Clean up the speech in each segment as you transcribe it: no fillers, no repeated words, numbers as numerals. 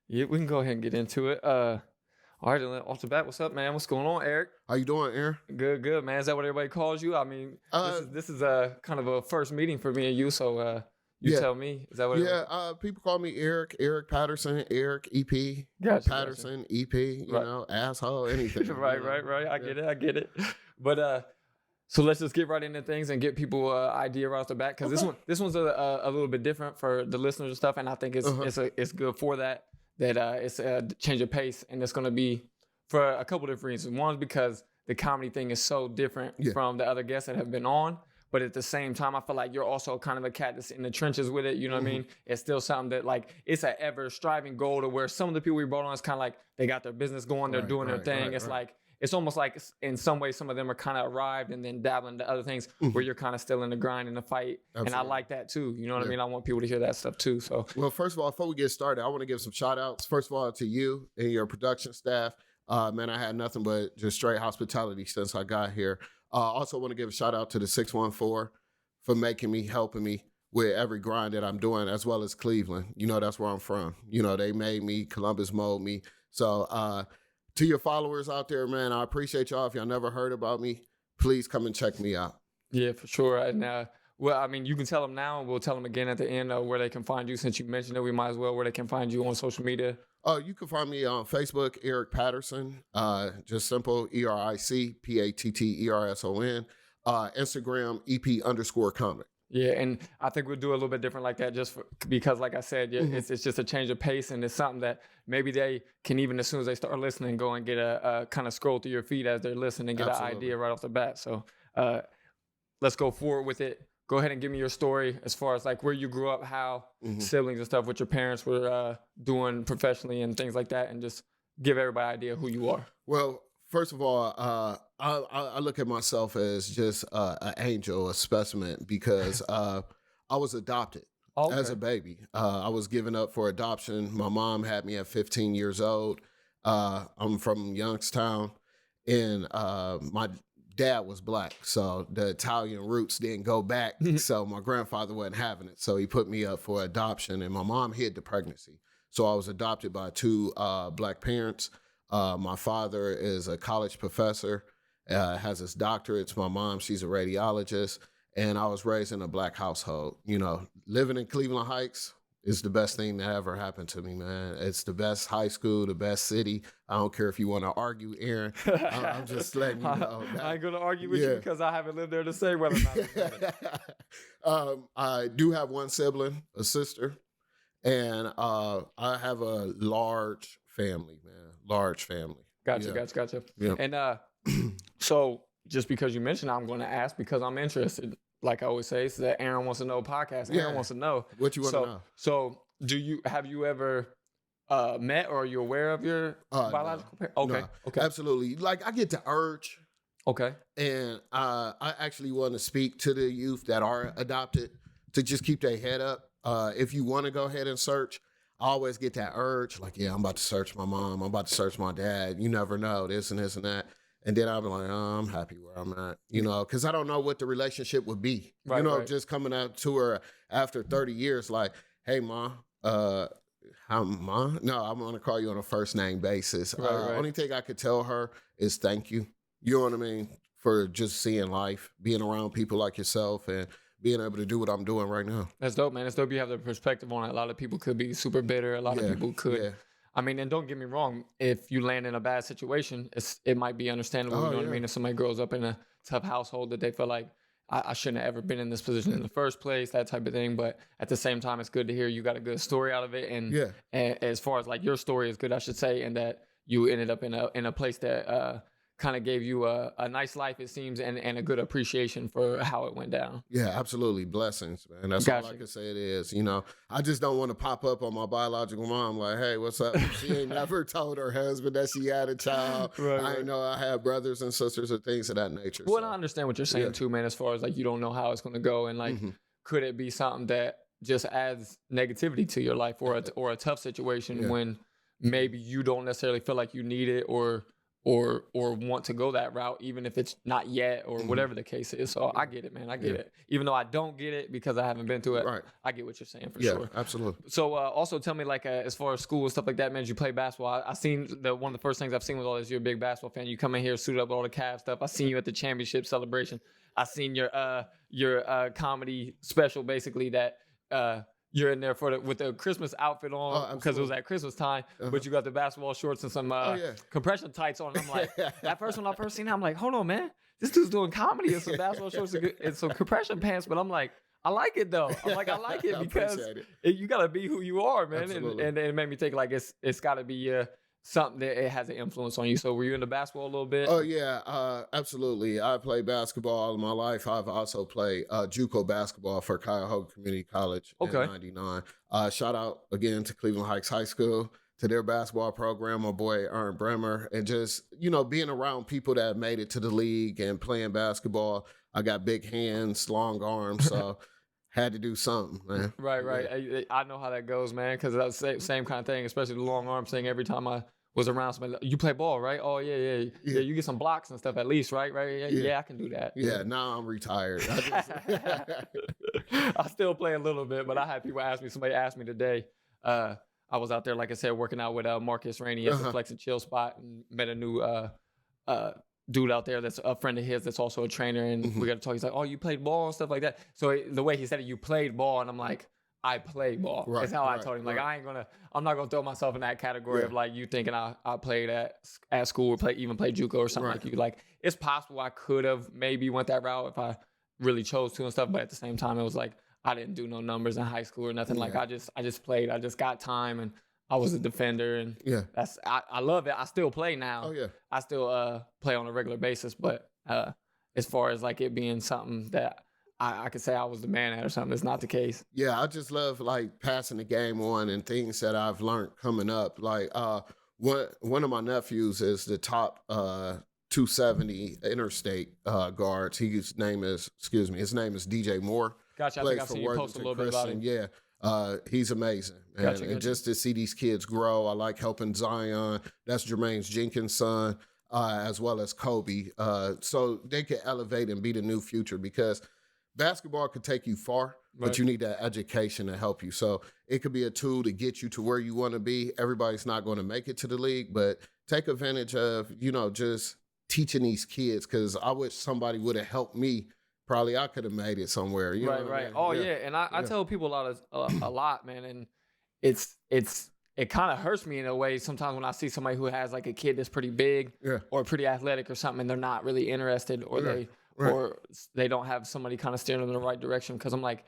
Yeah, we can go ahead and get into it. All right, then, off the bat, what's up, man? What's going on, Eric? How you doing, Aaron? Good, good, man. Is that what everybody calls you? I mean, this is a kind of a first meeting for me and you, so you Yeah. tell me. Is that what? People call me Eric Patterson, Eric EP, Gotcha, Patterson, EP, Right. asshole, anything. right, right. I get it. But so let's just get right into things and get people idea right off the bat because this one's a little bit different for the listeners and stuff, and I think it's good for that. It's a change of pace, and it's going to be for a couple different reasons. One is because the comedy thing is so different from the other guests that have been on. But at the same time, I feel like you're also kind of a cat that's in the trenches with it. You know what I mean? It's still something that, like, it's an ever striving goal to where some of the people we brought on is kind of like they got their business going, they're doing their thing. It's like, it's almost like in some ways, some of them are kind of arrived and then dabbling into other things where you're kind of still in the grind and the fight. Absolutely. And I like that too. You know what I mean? I want people to hear that stuff too. So, well, first of all, before we get started, I want to give some shout outs. First of all, to you and your production staff. Man, I had nothing but just straight hospitality since I got here. Also want to give a shout out to the 614 for helping me with every grind that I'm doing, as well as Cleveland. You know, that's where I'm from. You know, they made me, Columbus molded me. So to your followers out there, man, I appreciate y'all. If y'all never heard about me, please come and check me out. Yeah, for sure. And well, I mean, you can tell them now, and we'll tell them again at the end where they can find you. Since you mentioned it, we might as well, where they can find you on social media. You can find me on Facebook, Eric Patterson, just simple, EricPatterson. Instagram, EP_comic. Yeah, and I think we'll do a little bit different like that because, like I said, it's just a change of pace, and it's something that maybe they can, even as soon as they start listening, go and get a kind of scroll through your feed as they're listening and get an idea right off the bat. So let's go forward with it. Go ahead and give me your story as far as like where you grew up, how siblings and stuff, what your parents were doing professionally and things like that, and just give everybody an idea who you are. Well, first of all, I look at myself as just an angel, a specimen, because I was adopted as a baby. I was given up for adoption. My mom had me at 15 years old. I'm from Youngstown, and my dad was black, so the Italian roots didn't go back. So my grandfather wasn't having it, so he put me up for adoption, and my mom hid the pregnancy. So I was adopted by two black parents. My father is a college professor, has his doctorates. My mom, she's a radiologist, and I was raised in a black household. You know, living in Cleveland Heights is the best thing that ever happened to me, man. It's the best high school, the best city. I don't care if you want to argue, Aaron. I'm just letting you know. I ain't going to argue with you because I haven't lived there to say whether or not. I do have one sibling, a sister, and I have a large family, man. Large family. Gotcha. Yeah. And so just because you mentioned, I'm going to ask because I'm interested. Like I always say, it's that Aaron wants to know podcast. Aaron wants to know. What you want to know? So have you ever met or are you aware of your biological parent? Okay. No, okay. Absolutely. Like I get the urge. Okay. And I actually want to speak to the youth that are adopted to just keep their head up. If you want to go ahead and search, I always get that urge, like, yeah, I'm about to search my mom. I'm about to search my dad. You never know, this and this and that. And then I'm like, oh, I'm happy where I'm at, you know, because I don't know what the relationship would be. Right, just coming out to her after 30 years, like, hey, Ma, how, Ma? No, I'm going to call you on a first name basis. Only thing I could tell her is thank you. You know what I mean? For just seeing life, being around people like yourself and being able to do what I'm doing right now. That's dope, man. It's dope you have the perspective on it. A lot of people could be super bitter. A lot of people could. Yeah. I mean, and don't get me wrong. If you land in a bad situation, it might be understandable. You know what I mean? If somebody grows up in a tough household that they feel like, I shouldn't have ever been in this position in the first place, that type of thing. But at the same time, it's good to hear you got a good story out of it. And as far as like your story is good, I should say, and that you ended up in a place that kind of gave you a nice life, it seems, and a good appreciation for how it went down. Yeah, absolutely. Blessings, man. That's all I can say it is. You know, I just don't want to pop up on my biological mom like, hey, what's up? She ain't never told her husband that she had a child. I ain't know I had brothers and sisters or things of that nature. Well, I understand what you're saying too, man, as far as like you don't know how it's going to go. And like, could it be something that just adds negativity to your life or a tough situation when maybe you don't necessarily feel like you need it or or want to go that route, even if it's not yet or whatever the case is. So I get it, man. I get it. Even though I don't get it because I haven't been through it, I get what you're saying for sure. Yeah, absolutely. So also tell me, like, as far as school and stuff like that, man, did you play basketball? I seen one of the first things I've seen with all this, you're a big basketball fan. You come in here suited up with all the Cavs stuff. I seen you at the championship celebration. I seen your comedy special, basically, that you're in there with the Christmas outfit on because it was at Christmas time, but you got the basketball shorts and some compression tights on. And I'm like, that first one I first seen, I'm like, hold on, man, this dude's doing comedy and some basketball shorts and some compression pants. But I'm like, I like it though. I'm like, I like it because you gotta be who you are, man. And it made me think like it's gotta be something that it has an influence on you. So were you into basketball a little bit? Oh yeah, absolutely. I played basketball all of my life. I've also played JUCO basketball for Cuyahoga Community College in '99. Shout out again to Cleveland Heights High School, to their basketball program, my boy Aaron Bremer, and just, being around people that made it to the league and playing basketball. I got big hands, long arms, so had to do something, man. Right. Yeah. I know how that goes, man, because that's the same kind of thing, especially the long arm thing. Every time I was around somebody, you play ball, right? Oh, yeah. You get some blocks and stuff at least, right? Yeah, I can do that. Yeah, now I'm retired. I still play a little bit, but I had people ask me, somebody asked me today, I was out there, like I said, working out with Marcus Rainey at the Flex and Chill spot, and met a new dude out there that's a friend of his that's also a trainer, and we got to talk. He's like, oh, you played ball and stuff like that. So the way he said it, you played ball, and I'm like, I play ball. That's how I told him. Like, I'm not gonna throw myself in that category of like you thinking I played at school or even played JUCO or something like you. Like, it's possible I could have maybe went that route if I really chose to and stuff, but at the same time, it was like I didn't do no numbers in high school or nothing. Like, I just played. I just got time, and I was a defender, and I love it. I still play now. Oh yeah, I still play on a regular basis, but as far as like it being something that I could say I was the man at or something, it's not the case. Yeah, I just love like passing the game on and things that I've learned coming up. Like one of my nephews is the top 270 interstate guards. His name is DJ Moore. Gotcha. I think I've seen you post a little bit about him. Yeah. He's amazing. And just to see these kids grow, I like helping Zion. That's Jermaine Jenkins' son, as well as Kobe. So they can elevate and be the new future, because basketball could take you far, but you need that education to help you. So it could be a tool to get you to where you want to be. Everybody's not going to make it to the league, but take advantage of, just teaching these kids, because I wish somebody would have helped me. Probably I could have made it somewhere. You know what I mean? Oh yeah. And I tell people a lot, man. And it kind of hurts me in a way sometimes when I see somebody who has like a kid that's pretty big or pretty athletic or something, and they're not really interested, or or they don't have somebody kind of steering them in the right direction. Because I'm like,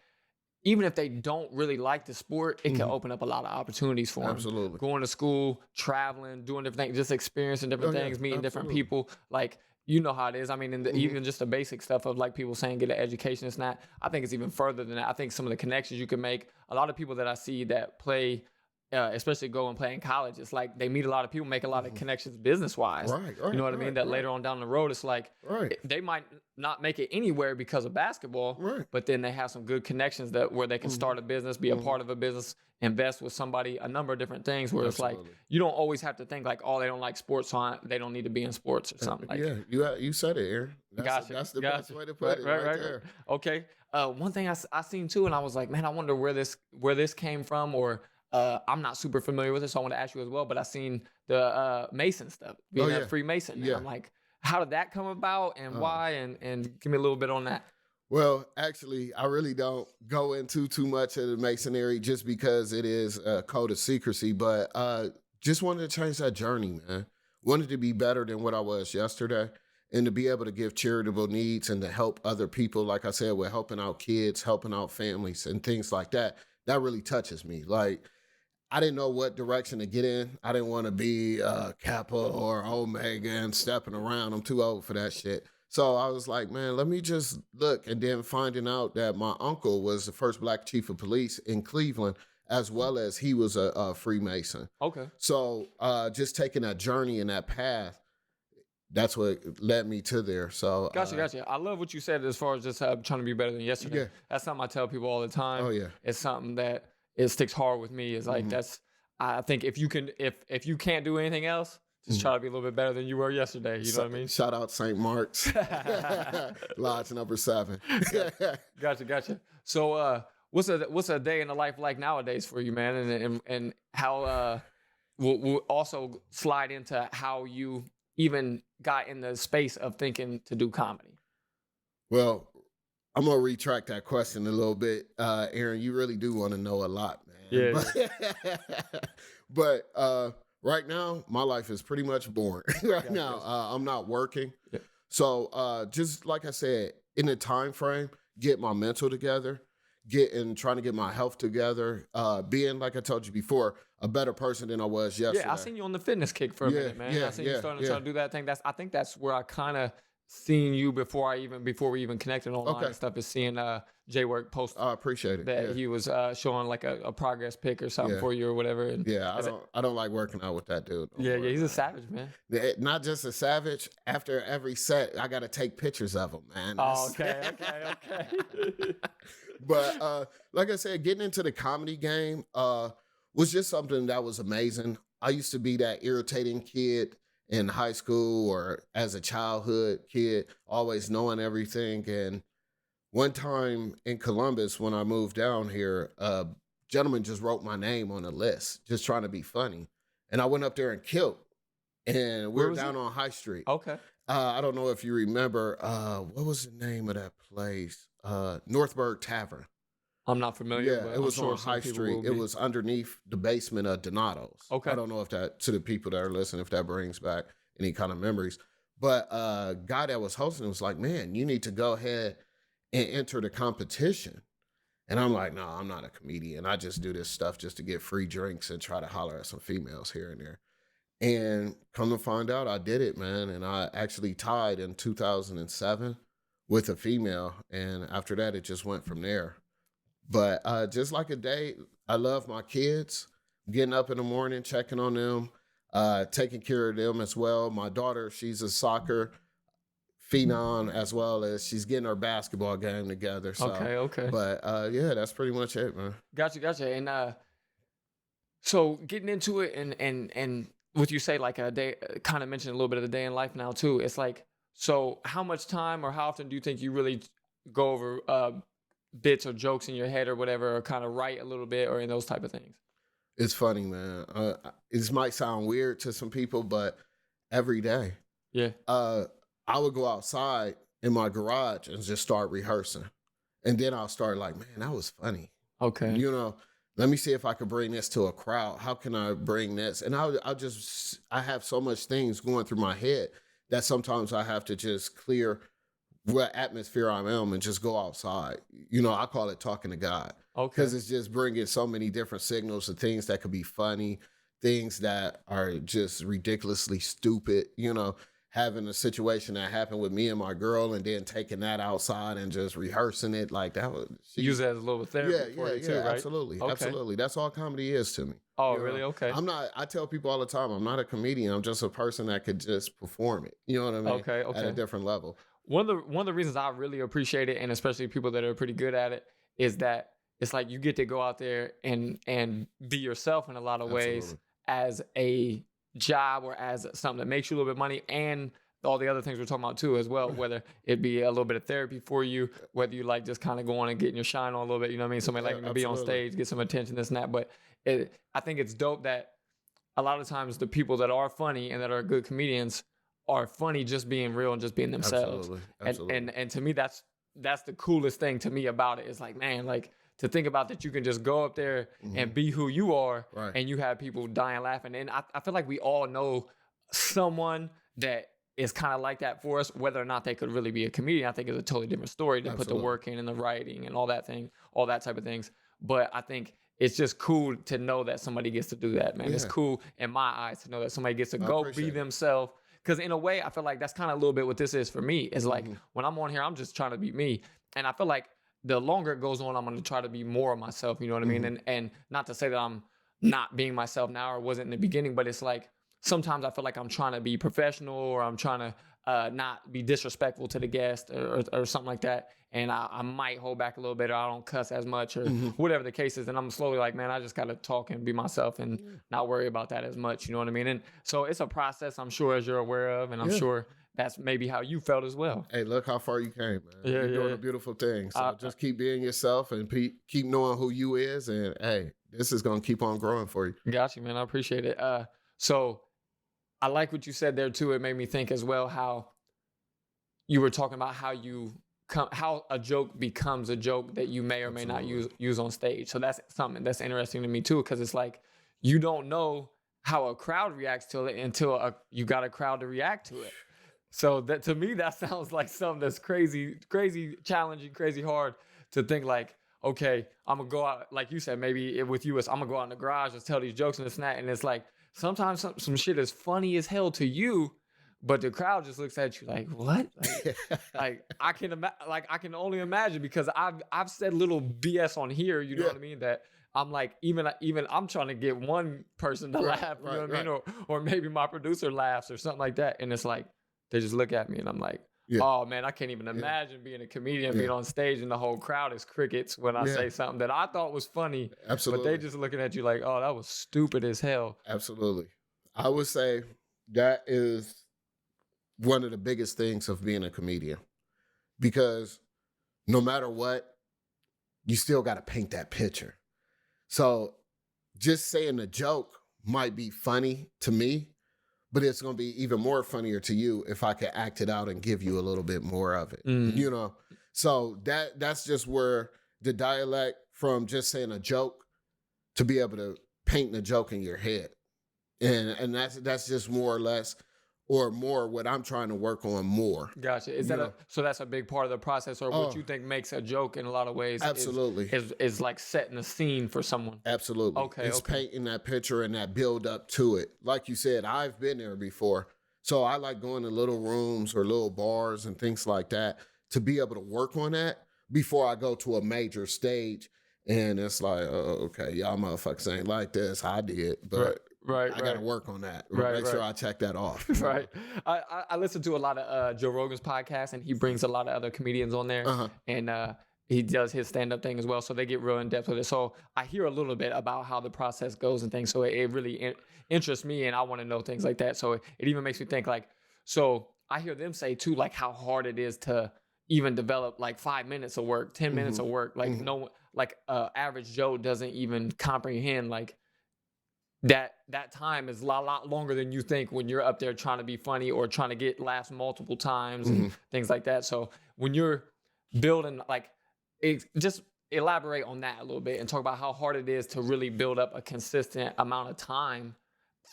even if they don't really like the sport, it can open up a lot of opportunities for them. Absolutely. Going to school, traveling, doing different things, just experiencing different things, meeting different people. Like, you know how it is. I mean, even just the basic stuff of like people saying get an education, it's not. I think it's even further than that. I think some of the connections you can make. A lot of people that I see that play, especially go and play in college, it's like they meet a lot of people, make a lot of connections business-wise. You know what I mean? That later on down the road, it's like they might not make it anywhere because of basketball, but then they have some good connections where they can start a business, be a part of a business, invest with somebody, a number of different things where it's like, you don't always have to think like, oh, they don't like sports, so they don't need to be in sports or something like that. Yeah, you said it, Aaron. That's the best way to put it right there. Okay. One thing I seen too, and I was like, man, I wonder where this came from, or I'm not super familiar with it, so I want to ask you as well. But I seen the Mason stuff, being a Freemason. And I'm like, how did that come about, and why? And give me a little bit on that. Well, actually, I really don't go into too much of the Masonry just because it is a code of secrecy. But just wanted to change that journey, man. Wanted to be better than what I was yesterday, and to be able to give charitable needs and to help other people. Like I said, we're helping out kids, helping out families, and things like that. That really touches me. Like, I didn't know what direction to get in. I didn't want to be Kappa or Omega and stepping around. I'm too old for that shit. So I was like, man, let me just look. And then finding out that my uncle was the first black chief of police in Cleveland, as well as he was a Freemason. Okay. So just taking that journey and that path, that's what led me to there. So Gotcha. I love what you said as far as just trying to be better than yesterday. Yeah. That's something I tell people all the time. Oh, yeah. It's something that it sticks hard with me. It's like I think if you can't do anything else, Just try to be a little bit better than you were yesterday. You know what I mean? Shout out St. Mark's. Lodge number 7. Gotcha. So what's a day in the life like nowadays for you, man? And how we'll also slide into how you even got in the space of thinking to do comedy. Well, I'm going to retract that question a little bit. Aaron, you really do want to know a lot, man. Yeah. But right now, my life is pretty much boring. Now, I'm not working. Yeah. So just like I said, in the time frame, get my mental together, trying to get my health together, being, like I told you before, a better person than I was yesterday. Yeah, I seen you on the fitness kick for a minute, man. I seen you starting to try to do that thing. I think that's where I kind of seen you before we even connected online and stuff, is seeing J-Work post. I appreciate it. That he was showing like a progress pic or something for you or whatever. And I don't like working out with that dude. He's a savage, man. Not just a savage. After every set, I got to take pictures of him, man. Okay. But like I said, getting into the comedy game was just something that was amazing. I used to be that irritating kid in high school or as a childhood kid, always knowing everything. And one time in Columbus, when I moved down here, a gentleman just wrote my name on a list, just trying to be funny. And I went up there and killed. And we were down on High Street. Okay. I don't know if you remember, what was the name of that place? Northburg Tavern. I'm not familiar. Yeah, it was on High Street. It was underneath the basement of Donato's. Okay. I don't know if that, to the people that are listening, if that brings back any kind of memories. But a guy that was hosting was like, man, you need to go ahead and enter the competition. And I'm like, no, I'm not a comedian. I just do this stuff just to get free drinks and try to holler at some females here and there. And come to find out, I did it, man. And I actually tied in 2007 with a female. And after that, it just went from there. But just like a day, I love my kids, getting up in the morning, checking on them, taking care of them as well. My daughter, she's a soccer phenom, as well as she's getting her basketball game together. So, okay. But yeah, that's pretty much it, man. Gotcha. And so getting into it and what you say, like a day, kind of mentioned a little bit of the day in life now too. It's like, so how much time or how often do you think you really go over bits or jokes in your head or whatever, or kind of write a little bit or in those type of things? It's funny, man. It might sound weird to some people, but every day. Yeah. I would go outside in my garage and just start rehearsing. And then I'll start like, man, that was funny. Okay. You know, let me see if I could bring this to a crowd. How can I bring this? And I have so much things going through my head that sometimes I have to just clear what atmosphere I'm in and just go outside. You know, I call it talking to God. Okay. Because it's just bringing so many different signals of things that could be funny, things that are just ridiculously stupid, you know, having a situation that happened with me and my girl and then taking that outside and just rehearsing it like that was... Use it as a little therapy for you too, right? Absolutely. Okay. Absolutely. That's all comedy is to me. Oh, really? Okay. I tell people all the time, I'm not a comedian. I'm just a person that could just perform it. You know what I mean? Okay. At a different level. One of the reasons I really appreciate it, and especially people that are pretty good at it, is that it's like you get to go out there and be yourself in a lot of ways as a job or as something that makes you a little bit of money, and all the other things we're talking about too as well, whether it be a little bit of therapy for you, whether you like just kind of going and getting your shine on a little bit, you know what I mean? Somebody like to be on stage, get some attention, this and that. But I think it's dope that a lot of times the people that are funny and that are good comedians are funny just being real and just being themselves. Absolutely. And to me, that's the coolest thing to me about it. Is like, man, like to think about that you can just go up there and be who you are, and you have people dying laughing. And I feel like we all know someone that is kind of like that for us. Whether or not they could really be a comedian, I think is a totally different story. To put the work in and the writing and all that type of things. But I think it's just cool to know that somebody gets to do that, man. Yeah. It's cool in my eyes to know that somebody gets to go be themselves. Because in a way, I feel like that's kind of a little bit what this is for me. Is like when I'm on here, I'm just trying to be me. And I feel like the longer it goes on, I'm going to try to be more of myself. You know what I mean? And not to say that I'm not being myself now or wasn't in the beginning, but it's like sometimes I feel like I'm trying to be professional or I'm trying to not be disrespectful to the guest or something like that. and I might hold back a little bit, or I don't cuss as much, or whatever the case is. And I'm slowly like, man, I just got to talk and be myself and not worry about that as much. You know what I mean? And so it's a process, I'm sure, as you're aware of, and I'm sure that's maybe how you felt as well. Hey, look how far you came, man. You're doing a beautiful thing. So just keep being yourself and keep knowing who you is. And hey, this is going to keep on growing for you. Got you, man. I appreciate it. So I like what you said there too. It made me think as well how you were talking about how a joke becomes a joke that you may or may not use on stage. So that's something that's interesting to me too, because it's like you don't know how a crowd reacts to it until you got a crowd to react to it. So that, to me, that sounds like something that's crazy challenging, crazy hard to think like, okay, I'm gonna go out, like you said, maybe with you, I'm gonna go out in the garage and tell these jokes and this and that. And it's like, sometimes some shit is funny as hell to you, but the crowd just looks at you like, what? Like I can only imagine, because I've said little BS on here, you know what I mean? That I'm like, even I'm trying to get one person to laugh, you know what I mean? Or maybe my producer laughs or something like that. And it's like, they just look at me and I'm like, oh man, I can't even imagine being a comedian, being on stage and the whole crowd is crickets when I say something that I thought was funny. Absolutely. But they just looking at you like, oh, that was stupid as hell. Absolutely. I would say that is one of the biggest things of being a comedian, because no matter what, you still got to paint that picture. So just saying a joke might be funny to me, but it's going to be even more funnier to you if I can act it out and give you a little bit more of it, you know? So that's just where the dialect from just saying a joke to be able to paint the joke in your head. And that's just more or less, or more what I'm trying to work on more. Gotcha. So that's a big part of the process, or what you think makes a joke in a lot of ways? Absolutely. Is like setting the scene for someone. Absolutely. Okay. It's painting that picture and that build up to it. Like you said, I've been there before. So I like going to little rooms or little bars and things like that to be able to work on that before I go to a major stage. And it's like, oh, okay, y'all motherfuckers ain't like this. I did, but I got to work on that. Make sure I check that off. Right. I listen to a lot of Joe Rogan's podcast, and he brings a lot of other comedians on there, and he does his stand-up thing as well. So they get real in depth with it. So I hear a little bit about how the process goes and things. So it really interests me, and I want to know things like that. So it even makes me think like, so I hear them say too, like how hard it is to even develop like 5 minutes of work, 10 minutes of work. Like average Joe doesn't even comprehend like that time is a lot longer than you think when you're up there trying to be funny or trying to get laughs multiple times and things like that. So when you're building, like, just elaborate on that a little bit and talk about how hard it is to really build up a consistent amount of time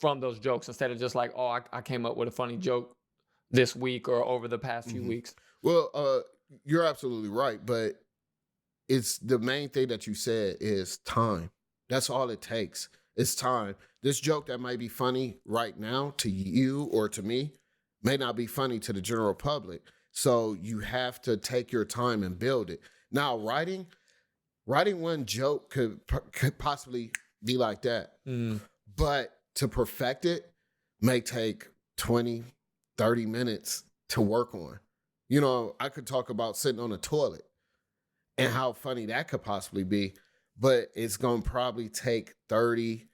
from those jokes, instead of just like, oh, I came up with a funny joke this week or over the past few weeks. Well, you're absolutely right, but it's the main thing that you said is time. That's all it takes. It's time. This joke that might be funny right now to you or to me may not be funny to the general public. So you have to take your time and build it. Now, writing one joke could possibly be like that. But to perfect it may take 20, 30 minutes to work on. You know, I could talk about sitting on a toilet and how funny that could possibly be, but it's going to probably take 30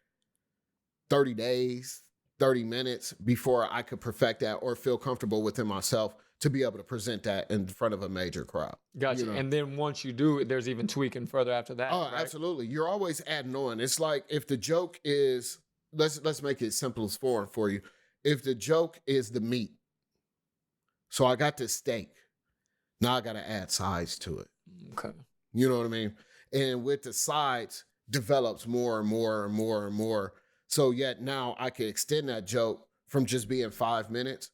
days, 30 minutes before I could perfect that or feel comfortable within myself to be able to present that in front of a major crowd. Gotcha. You know? And then once you do, there's even tweaking further after that. Oh, right? Absolutely. You're always adding on. It's like if the joke is, let's make it simple as form for you. If the joke is the meat, so I got this steak, now I got to add sides to it. Okay. You know what I mean? And with the sides, develops more and more and more and more. So yet now I can extend that joke from just being 5 minutes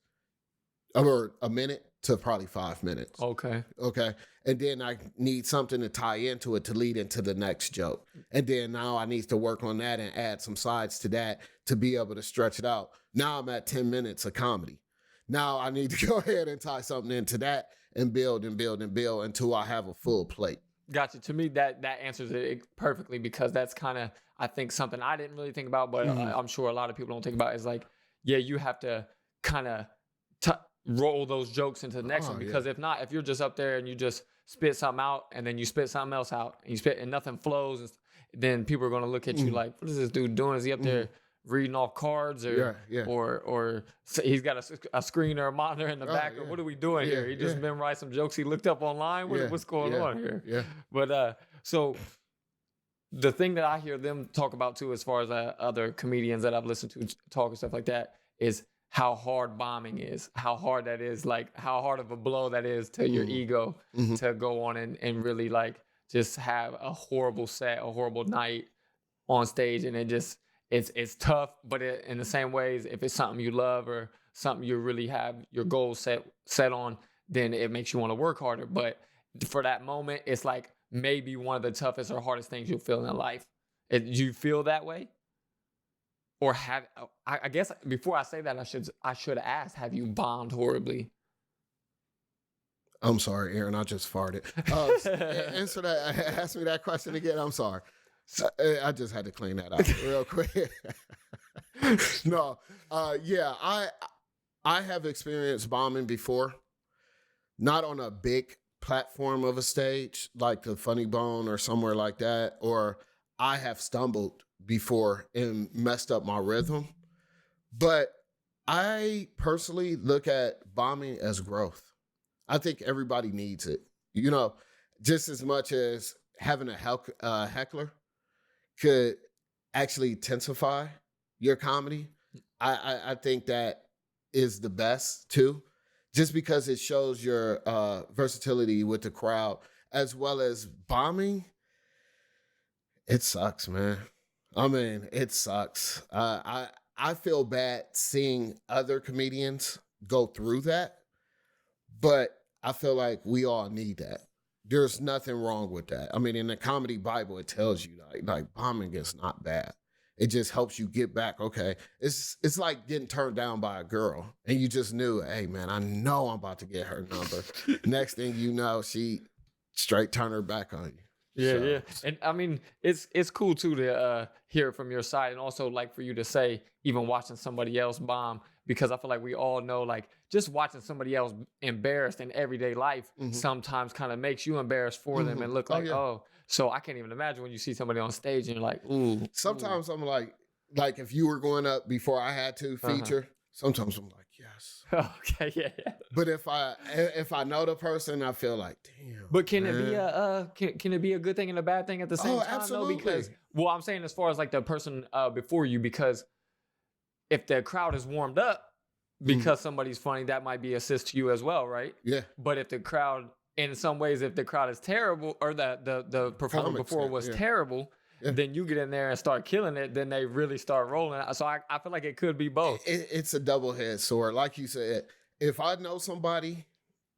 or a minute to probably 5 minutes. Okay. And then I need something to tie into it to lead into the next joke. And then now I need to work on that and add some sides to that to be able to stretch it out. Now I'm at 10 minutes of comedy. Now I need to go ahead and tie something into that and build and build and build until I have a full plate. Gotcha. To me, that answers it perfectly, because that's kind of, I think, something I didn't really think about, but I'm sure a lot of people don't think about is like, yeah, you have to kind of roll those jokes into the next one. Because if not, if you're just up there and you just spit something out and then you spit something else out and you spit and nothing flows, then people are going to look at you like, what is this dude doing? Is he up there reading off cards or he's got a screen or a monitor in the back? Or what are we doing here? He just memorized some jokes he looked up online. What's going on here? Yeah. But so the thing that I hear them talk about too, as far as other comedians that I've listened to talk and stuff like that, is how hard bombing is, how hard that is, like how hard of a blow that is to your ego to go on and really like just have a horrible set, a horrible night on stage. And it's tough, but in the same ways, if it's something you love or something you really have your goals set on, then it makes you want to work harder. But for that moment, it's like maybe one of the toughest or hardest things you'll feel in life. Do you feel that way? Or I guess before I say that, I should ask, have you bombed horribly? I'm sorry, Aaron, I just farted. Answer that. Ask me that question again. I'm sorry. I just had to clean that out real quick. No, I have experienced bombing before, not on a big platform of a stage like the Funny Bone or somewhere like that, or I have stumbled before and messed up my rhythm. But I personally look at bombing as growth. I think everybody needs it, just as much as having a heckler could actually intensify your comedy. I think that is the best too, just because it shows your versatility with the crowd, as well as bombing. It sucks, man. I mean, it sucks. I feel bad seeing other comedians go through that, but I feel like we all need that. There's nothing wrong with that. I mean, in the comedy Bible, it tells you like bombing is not bad. It just helps you get back. Okay, it's like getting turned down by a girl, and you just knew, hey man, I know I'm about to get her number. Next thing you know, she straight turn her back on you. Yeah. And I mean, it's cool too to hear it from your side, and also like for you to say, even watching somebody else bomb, because I feel like we all know, like just watching somebody else embarrassed in everyday life sometimes kind of makes you embarrassed for them and look like, so I can't even imagine when you see somebody on stage and you're like, ooh. Sometimes I'm like if you were going up before I had to feature, sometimes I'm like, yes. Okay, yeah. But if I know the person, I feel like, damn. But can it be can it be a good thing and a bad thing at the same time? Absolutely. Though? Because I'm saying as far as like the person before you, because if the crowd is warmed up because somebody's funny, that might be assist to you as well, right? Yeah. But if the crowd, in some ways, if the crowd is terrible, or the performer before was terrible, then you get in there and start killing it, then they really start rolling. So I feel like it could be both. It's a double-edged sword. Like you said, if I know somebody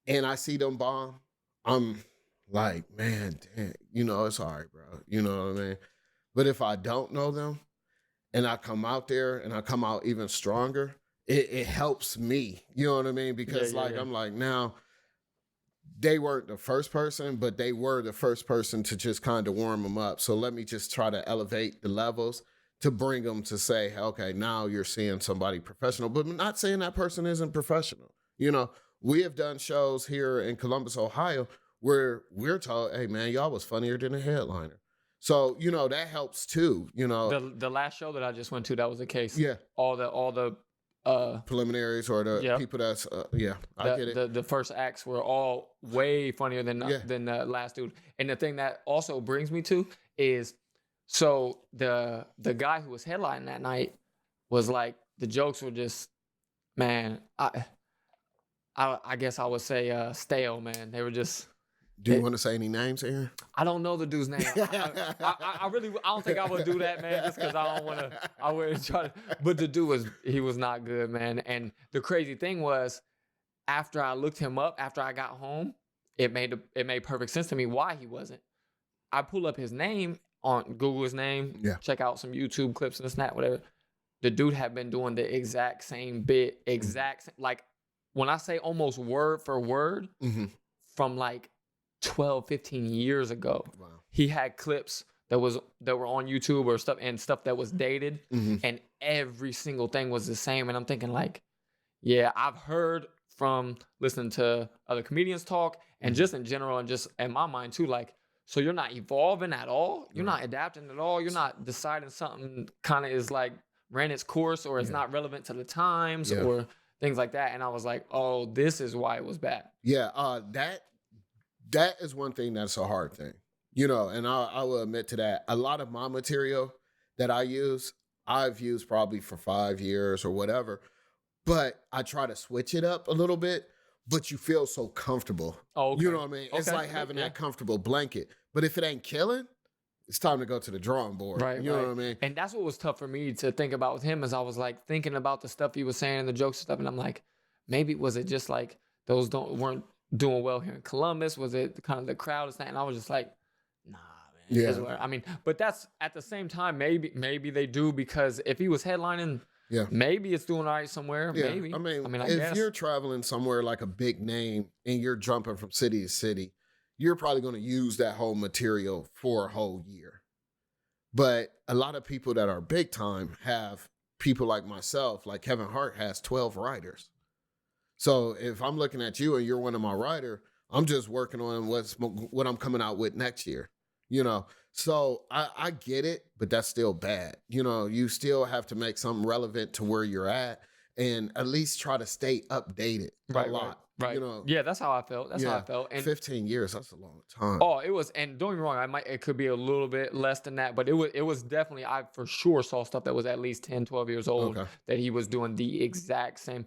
and I see them bomb, I'm like, man, damn, it's all right, bro. You know what I mean? But if I don't know them and I come out there and I come out even stronger, it helps me. You know what I mean? Because I'm like, now, they weren't the first person, but they were the first person to just kind of warm them up. So let me just try to elevate the levels to bring them to say, okay, now you're seeing somebody professional, but I'm not saying that person isn't professional. We have done shows here in Columbus, Ohio, where we're told, hey man, y'all was funnier than a headliner. So, that helps too, The last show that I just went to, that was the case. Yeah. All the preliminaries or the people that's I get it. The first acts were all way funnier than the last dude. And the thing that also brings me to is, so the guy who was headlining that night was like, the jokes were just, man, I guess I would say stale, man. They were just. Do you want to say any names, Aaron? I don't know the dude's name. I don't think I would do that, man, just because I wouldn't try to. But the dude was not good, man. And the crazy thing was, after I looked him up, after I got home, it made perfect sense to me why he wasn't. I pull up his name on Google, his name, check out some YouTube clips and this and that, whatever. The dude had been doing the exact same bit, like when I say almost word for word, from like 12, 15 years ago. Wow. He had clips that were on YouTube or stuff that was dated, and every single thing was the same. And I'm thinking like, yeah, I've heard from listening to other comedians talk and just in general and just in my mind too, like, so you're not evolving at all. You're not adapting at all. You're not deciding something kind of is like ran its course or is not relevant to the times or things like that. And I was like, oh, this is why it was bad. Yeah, that is one thing that's a hard thing, you know, and I will admit to that. A lot of my material that I've used probably for 5 years or whatever, but I try to switch it up a little bit, but you feel so comfortable. Oh, okay. You know what I mean? Okay. It's like having that comfortable blanket, but if it ain't killing, it's time to go to the drawing board. Right. You know what I mean? And that's what was tough for me to think about with him, is I was like thinking about the stuff he was saying and the jokes and stuff. And I'm like, maybe was it just like those weren't doing well here in Columbus? Was it kind of the crowd is saying? And I was just like, nah, man. Yeah. I mean, but that's at the same time, maybe they do, because if he was headlining, maybe it's doing all right somewhere. Yeah. Maybe. I mean, if you're traveling somewhere like a big name and you're jumping from city to city, you're probably going to use that whole material for a whole year. But a lot of people that are big time have people like myself, like Kevin Hart has 12 writers. So if I'm looking at you and you're one of my writer, I'm just working on what I'm coming out with next year, you know? So I get it, but that's still bad. You know, you still have to make something relevant to where you're at and at least try to stay updated a lot. Right. You know, yeah, that's how I felt. That's how I felt. And 15 years, that's a long time. Oh, it was, and don't get me wrong, it could be a little bit less than that, but it was definitely, I for sure saw stuff that was at least 10, 12 years old that he was doing the exact same.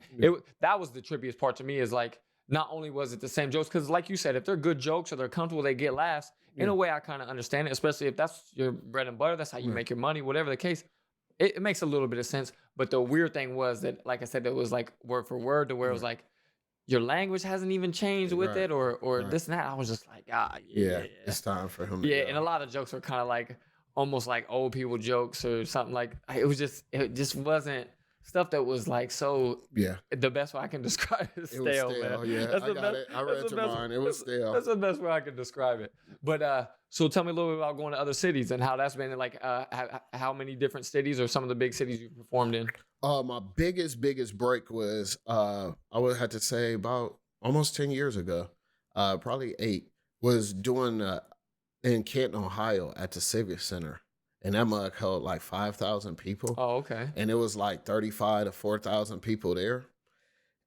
That was the trippiest part to me, is like, not only was it the same jokes, because like you said, if they're good jokes or they're comfortable, they get laughs. In a way, I kind of understand it, especially if that's your bread and butter, that's how you make your money, whatever the case. It makes a little bit of sense. But the weird thing was that, like I said, it was like word for word to where it was like, your language hasn't even changed with it or this and that. I was just like, it's time for him. Yeah, and a lot of jokes were kind of like almost like old people jokes or something. Like it just wasn't stuff that was like so. Yeah, the best way I can describe it is stale, man. Yeah, I got it. I read your mind. It was stale. That's the best way I can describe it. But so tell me a little bit about going to other cities and how that's been. Like, how many different cities or some of the big cities you performed in? My biggest break was I would have to say about almost 10 years ago, probably 8, was doing in Canton, Ohio at the Civic Center. And that mug held like 5,000 people. Oh, okay. And it was like 35 to 4,000 people there.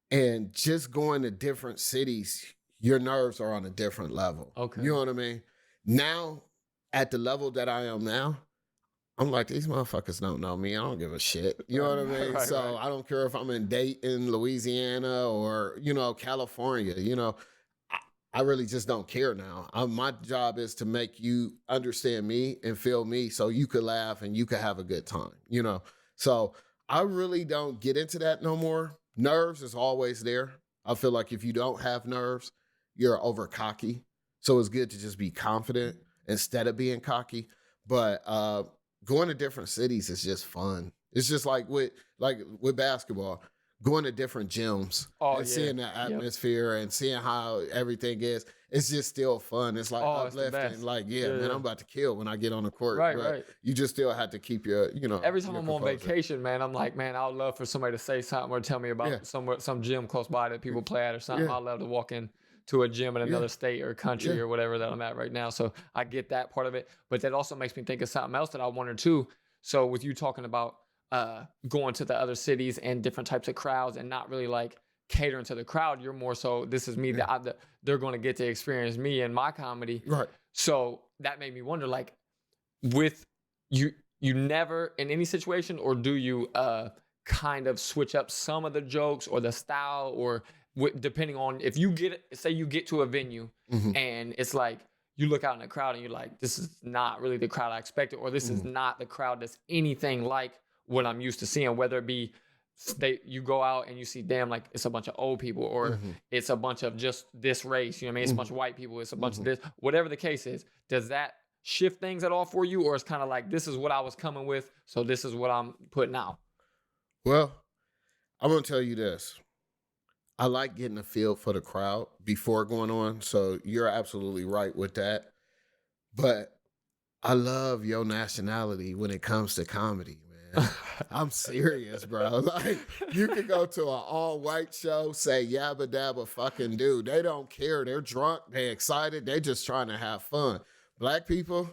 And just going to different cities, your nerves are on a different level. Okay. You know what I mean? Now, at the level that I am now, I'm like, these motherfuckers don't know me. I don't give a shit. You know what I mean? I don't care if I'm in Dayton, Louisiana, or, you know, California. You know, I really just don't care now. My job is to make you understand me and feel me so you could laugh and you could have a good time, you know? So I really don't get into that no more. Nerves is always there. I feel like if you don't have nerves, you're over cocky. So it's good to just be confident instead of being cocky. But going to different cities is just fun. It's just like with basketball, going to different gyms and seeing the atmosphere and seeing how everything is. It's just still fun. It's like uplifting. It's like, man, I'm about to kill when I get on the court. Right. You just still have to keep your, you know. Every time I'm on vacation, man, I'm like, man, I would love for somebody to say something or tell me about some gym close by that people play at or something. I'd love to walk in to a gym in another state or country or whatever that I'm at right now. So I get that part of it. But that also makes me think of something else that I wonder too. So with you talking about going to the other cities and different types of crowds and not really like catering to the crowd, you're more so, this is me, they're going to get to experience me and my comedy. Right. So that made me wonder, like, with you never in any situation, or do you kind of switch up some of the jokes or the style, or depending on if you say you get to a venue and it's like you look out in the crowd and you're like, this is not really the crowd I expected, or this is not the crowd that's anything like what I'm used to seeing, whether it be you go out and you see, damn, like it's a bunch of old people, or it's a bunch of just this race, you know what I mean? It's a bunch of white people, it's a bunch of this, whatever the case is. Does that shift things at all for you? Or it's kind of like, this is what I was coming with, so this is what I'm putting out? Well, I'm going to tell you this. I like getting a feel for the crowd before going on. So you're absolutely right with that. But I love your nationality when it comes to comedy, man. man. I'm serious, bro. Like, you could go to an all-white show, say yabba dabba fucking do. They don't care. They're drunk. They excited. They just trying to have fun. Black people,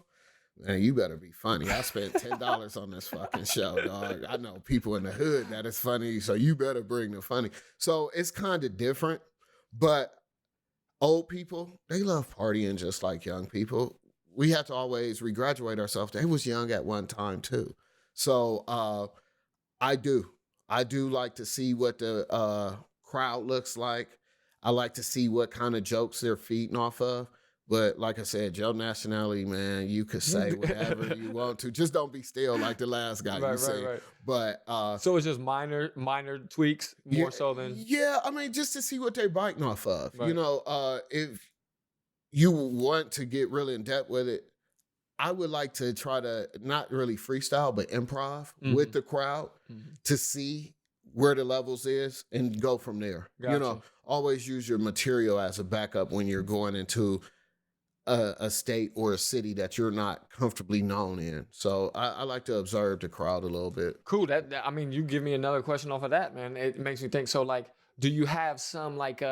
man, you better be funny. I spent $10 on this fucking show, dog. I know people in the hood that is funny, so you better bring the funny. So it's kind of different, but old people, they love partying just like young people. We have to always regraduate ourselves. They was young at one time too. So I do like to see what the crowd looks like. I like to see what kind of jokes they're feeding off of. But like I said, your nationality, man, you could say whatever you want to. Just don't be still like the last guy you say. Right. But so it's just minor tweaks more so than. Yeah, I mean, just to see what they're biting off of. Right. You know, if you want to get really in depth with it, I would like to try to not really freestyle, but improv with the crowd to see where the levels is and go from there. Gotcha. You know, always use your material as a backup when you're going into a state or a city that you're not comfortably known in. So I like to observe the crowd a little bit. Cool. That I mean, you give me another question off of that, man. It makes me think. So like, do you have some like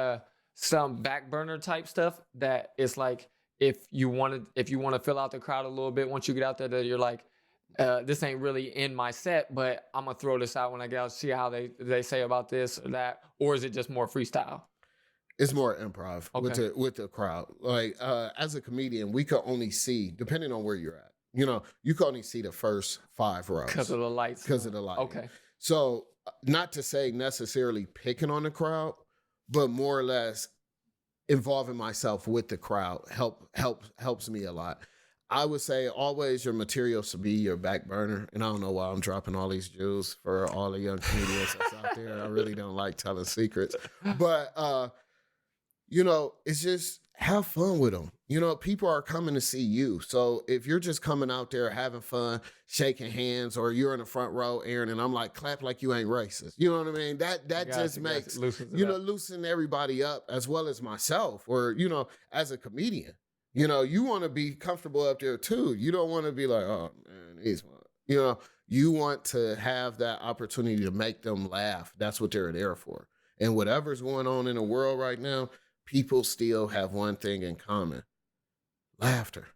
some back burner type stuff that it's like if you want to fill out the crowd a little bit once you get out there, that you're like, this ain't really in my set, but I'm gonna throw this out when I get out, see how they say about this or that, or is it just more freestyle? It's more improv with the crowd. Like as a comedian, we could only see, depending on where you're at, you know, you can only see the first 5 rows because of the lights. Because of the lighting. Okay. So not to say necessarily picking on the crowd, but more or less involving myself with the crowd helps me a lot. I would say always your material should be your back burner. And I don't know why I'm dropping all these jewels for all the young comedians that's out there. I really don't like telling secrets. But, you know, it's just have fun with them. You know, people are coming to see you. So if you're just coming out there having fun, shaking hands, or you're in the front row, Aaron, and I'm like, clap like you ain't racist. You know what I mean? That just makes, loosen everybody up as well as myself or, you know, as a comedian. You know, you want to be comfortable up there too. You don't want to be like, oh man, he's one. You know, you want to have that opportunity to make them laugh. That's what they're there for. And whatever's going on in the world right now, people still have one thing in common: laughter.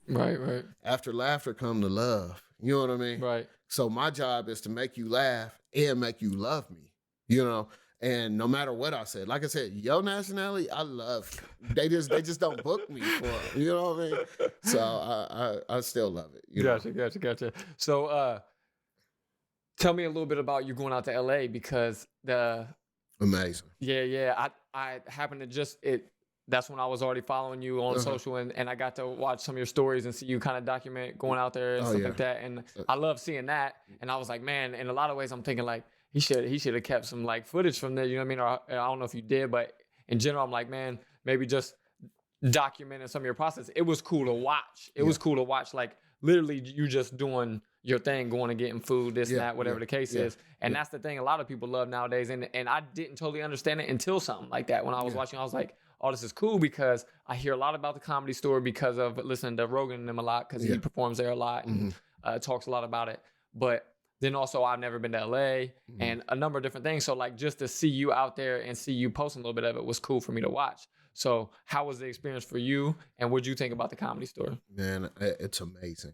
Right, right. After laughter come the love. You know what I mean? Right. So my job is to make you laugh and make you love me. You know. And no matter what I said, like I said, your nationality, I love. They just don't book me for it. You know what I mean? So I still love it. You know? Gotcha. So tell me a little bit about you going out to LA because amazing. Yeah. I happened to that's when I was already following you on social and I got to watch some of your stories and see you kind of document going out there and stuff like that. And I love seeing that. And I was like, man, in a lot of ways, I'm thinking like, he should have kept some like footage from there, you know what I mean? Or I don't know if you did, but in general, I'm like, man, maybe just documenting some of your process. It was cool to watch. It was cool to watch, like literally you just doing your thing, going and getting food, this and that, whatever the case is. And that's the thing a lot of people love nowadays. And I didn't totally understand it until something like that. When I was watching, I was like, oh, this is cool because I hear a lot about the Comedy Store because of listening to Rogan and them a lot because he performs there a lot and talks a lot about it. But then also I've never been to LA and a number of different things. So like just to see you out there and see you posting a little bit of it was cool for me to watch. So how was the experience for you and what did you think about the Comedy Store? Man, it's amazing.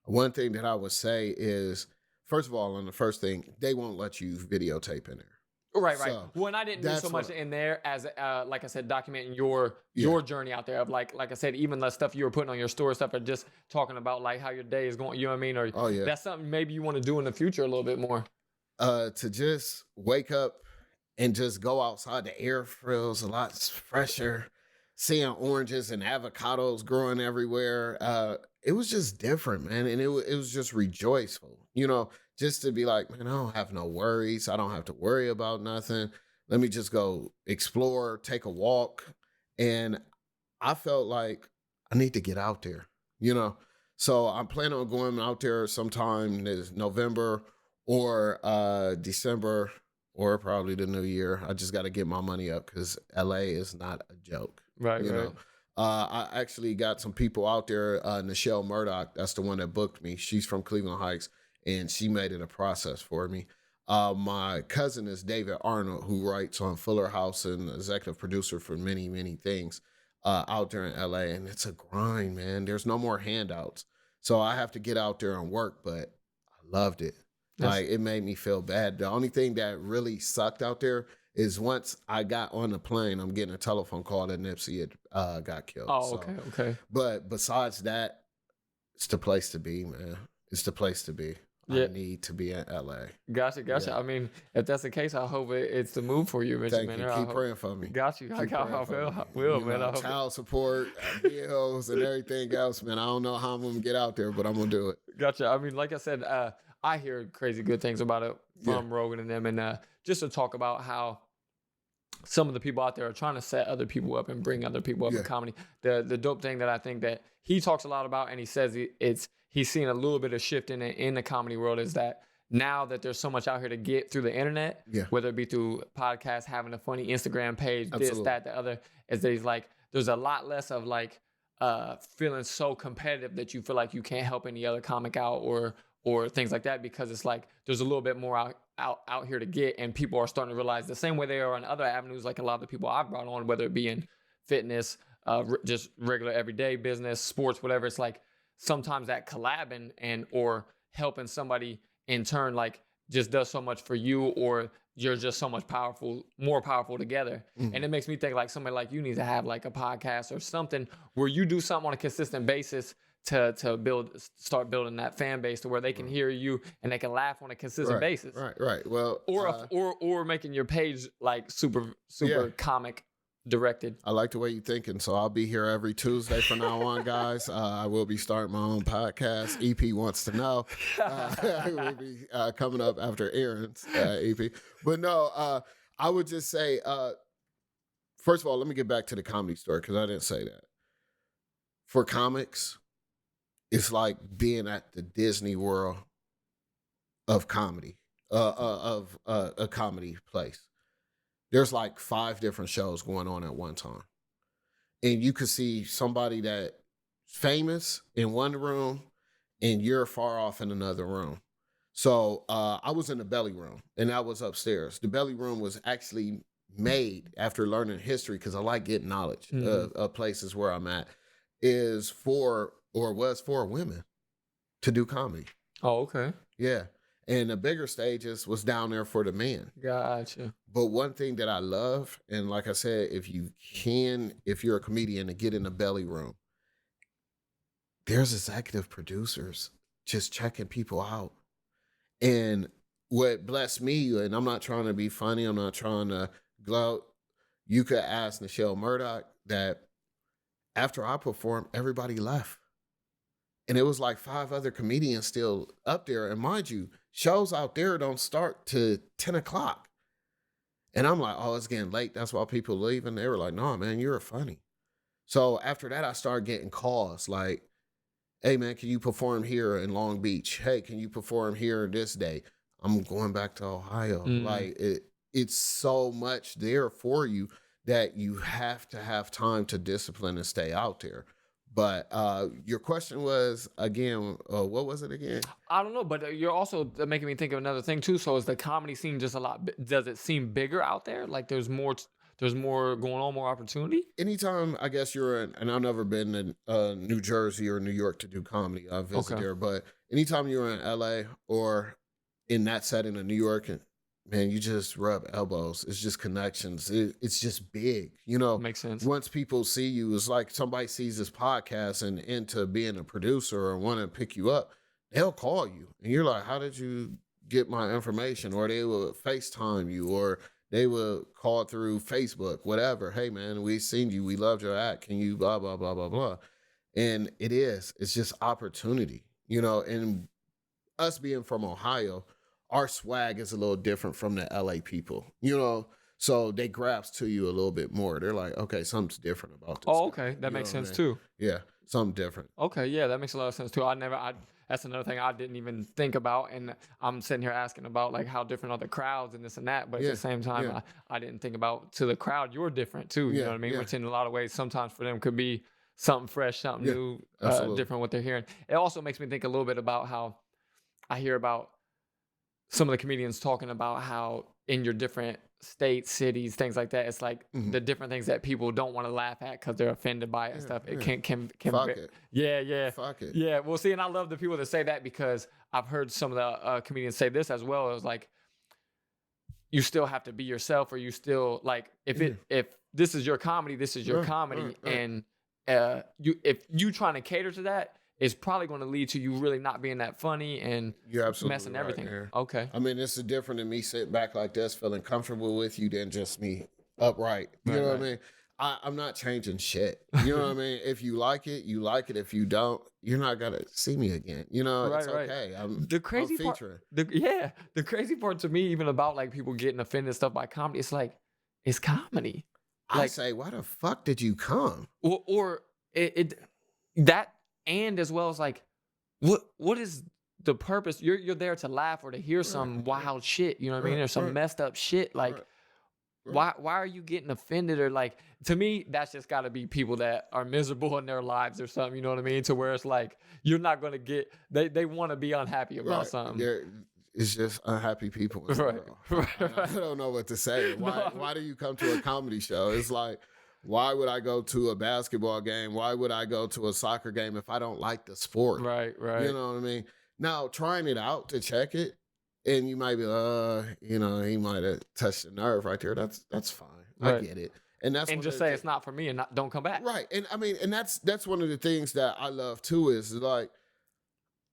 One thing that I would say is, first of all, on the first thing, they won't let you videotape in there. Right. So, well, and I didn't do so much in there as, like I said, documenting your journey out there of like I said, even the stuff you were putting on your store stuff or just talking about like how your day is going, you know what I mean? Or that's something maybe you want to do in the future a little bit more. To just wake up and just go outside, the air feels a lot fresher, seeing oranges and avocados growing everywhere. It was just different, man. And it was just rejoiceful, you know, just to be like, man, I don't have no worries. I don't have to worry about nothing. Let me just go explore, take a walk. And I felt like I need to get out there, you know? So I'm planning on going out there sometime this November or December or probably the new year. I just got to get my money up because LA is not a joke. Right, you know? I actually got some people out there, Nichelle Murdoch, that's the one that booked me. She's from Cleveland Heights. and she made it a process for me. My cousin is David Arnold, who writes on Fuller House and executive producer for many, many things out there in LA. And it's a grind, man. There's no more handouts. So I have to get out there and work, but I loved it. Like, it made me feel bad. The only thing that really sucked out there is once I got on the plane, I'm getting a telephone call that Nipsey had got killed. Oh, okay, okay. But besides that, it's the place to be, man. It's the place to be. Yeah. I need to be in LA. Gotcha. Yeah. I mean, if that's the case, I hope it's the move for you, Mr. Thank you. Keep praying for me. Got you. I will, man. Child support, bills, and everything else, man. I don't know how I'm going to get out there, but I'm going to do it. Gotcha. I mean, like I said, I hear crazy good things about it from Rogan and them. And just to talk about how some of the people out there are trying to set other people up and bring other people up in comedy. The dope thing that I think that he talks a lot about, and he says he's seen a little bit of shift in the comedy world, is that now that there's so much out here to get through the internet, whether it be through podcasts, having a funny Instagram page, this, that, the other, is that he's like, there's a lot less of like feeling so competitive that you feel like you can't help any other comic out or things like that, because it's like there's a little bit more out here to get, and people are starting to realize the same way they are on other avenues, like a lot of the people I've brought on, whether it be in fitness, just regular everyday business, sports, whatever. It's like sometimes that collabing and or helping somebody in turn, like, just does so much for you, or you're just so much more powerful together. Mm-hmm. And it makes me think like somebody like you needs to have like a podcast or something where you do something on a consistent basis to start building that fan base to where they can hear you and they can laugh on a consistent basis. Right. Well, or making your page like super comic directed. I like the way you're thinking. So I'll be here every Tuesday from now on, guys. I will be starting my own podcast. EP wants to know. It will be coming up after Aaron's EP. But no, I would just say, first of all, let me get back to the comedy story, because I didn't say that. For comics, it's like being at the Disney World of comedy, of a comedy place. There's like 5 different shows going on at one time. And you could see somebody that's famous in one room and you're far off in another room. So I was in the belly room, and that was upstairs. The belly room was actually made after learning history, because I like getting knowledge of places where I'm at, was for women to do comedy. Oh, okay. Yeah. And the bigger stages was down there for the men. Gotcha. But one thing that I love, and like I said, if you're a comedian, to get in the belly room, there's executive producers just checking people out. And what blessed me, and I'm not trying to be funny, I'm not trying to gloat, you could ask Nichelle Murdoch that after I performed, everybody left. And it was like 5 other comedians still up there. And mind you, shows out there don't start to 10 o'clock. And I'm like, oh, it's getting late. That's why people leave. And they were like, no, man, you're funny. So after that, I started getting calls like, hey, man, can you perform here in Long Beach? Hey, can you perform here this day? I'm going back to Ohio. Like, it's so much there for you that you have to have time to discipline and stay out there. But your question was, again, what was it again? I don't know, but you're also making me think of another thing too. So is the comedy scene just does it seem bigger out there? Like there's more going on, more opportunity? Anytime, I guess and I've never been in New Jersey or New York to do comedy. I've visited there, but anytime you're in LA or in that setting in New York, and man, you just rub elbows. It's just connections. It's just big, Makes sense. Once people see you, it's like somebody sees this podcast and into being a producer or want to pick you up, they'll call you. And you're like, how did you get my information? Or they will FaceTime you, or they will call through Facebook, whatever. Hey, man, we seen you. We loved your act. Can you blah, blah, blah, blah, blah. And it's just opportunity, and us being from Ohio, our swag is a little different from the LA people, so they grasp to you a little bit more. They're like, okay, something's different about this. Oh, okay. That makes sense too. Yeah. Something different. Okay. Yeah. That makes a lot of sense too. That's another thing I didn't even think about. And I'm sitting here asking about like how different are the crowds and this and that. But at the same time, I didn't think about to the crowd, you're different too. You know what I mean? Yeah. Which in a lot of ways, sometimes for them could be something fresh, something new, different what they're hearing. It also makes me think a little bit about how I hear about some of the comedians talking about how in your different states, cities, things like that, it's like the different things that people don't want to laugh at because they're offended by it and stuff. It can Fuck it. Yeah. Fuck it. Yeah. Well, see, and I love the people that say that because I've heard some of the comedians say this as well. It was like, you still have to be yourself, or you still like if this is your comedy, this is your comedy, and if you trying to cater to that, it's probably going to lead to you really not being that funny and you're absolutely messing right, everything. man. Okay. I mean, it's different than me sitting back like this, feeling comfortable with you, than just me upright. You know what I mean? I'm not changing shit. You know what I mean? If you like it, you like it. If you don't, you're not gonna see me again. You know, it's okay. I'm featuring. The crazy part to me, even about like people getting offended and stuff by comedy, it's like, it's comedy. I say, why the fuck did you come? Or that, and as well as like, what is the purpose? You're there to laugh or to hear some wild shit. You know what I mean? Or some messed up shit. Like, why are you getting offended? Or like, to me, that's just got to be people that are miserable in their lives or something. You know what I mean? To where it's like, you're not going to get, they want to be unhappy about something. It's just unhappy people. Right. I don't know what to say. Why do you come to a comedy show? It's like, why would I go to a basketball game? Why would I go to a soccer game if I don't like the sport? Right. You know what I mean? Now, trying it out to check it, and you might be, he might have touched a nerve right there. That's fine. Right. I get it. And just say it's not for me and don't come back. Right. And I mean, and that's one of the things that I love too, is like,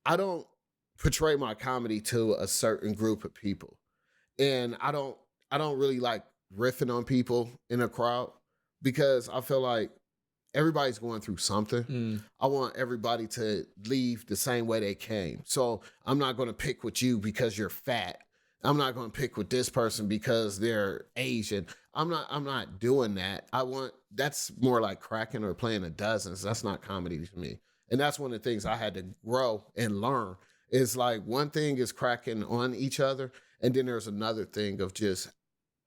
I don't portray my comedy to a certain group of people. And I don't really like riffing on people in a crowd, because I feel like everybody's going through something. I want everybody to leave the same way they came. So I'm not going to pick with you because you're fat. I'm not going to pick with this person because they're Asian. I'm not doing that. That's more like cracking or playing a dozens. That's not comedy to me. And that's one of the things I had to grow and learn. Is like, one thing is cracking on each other, and then there's another thing of just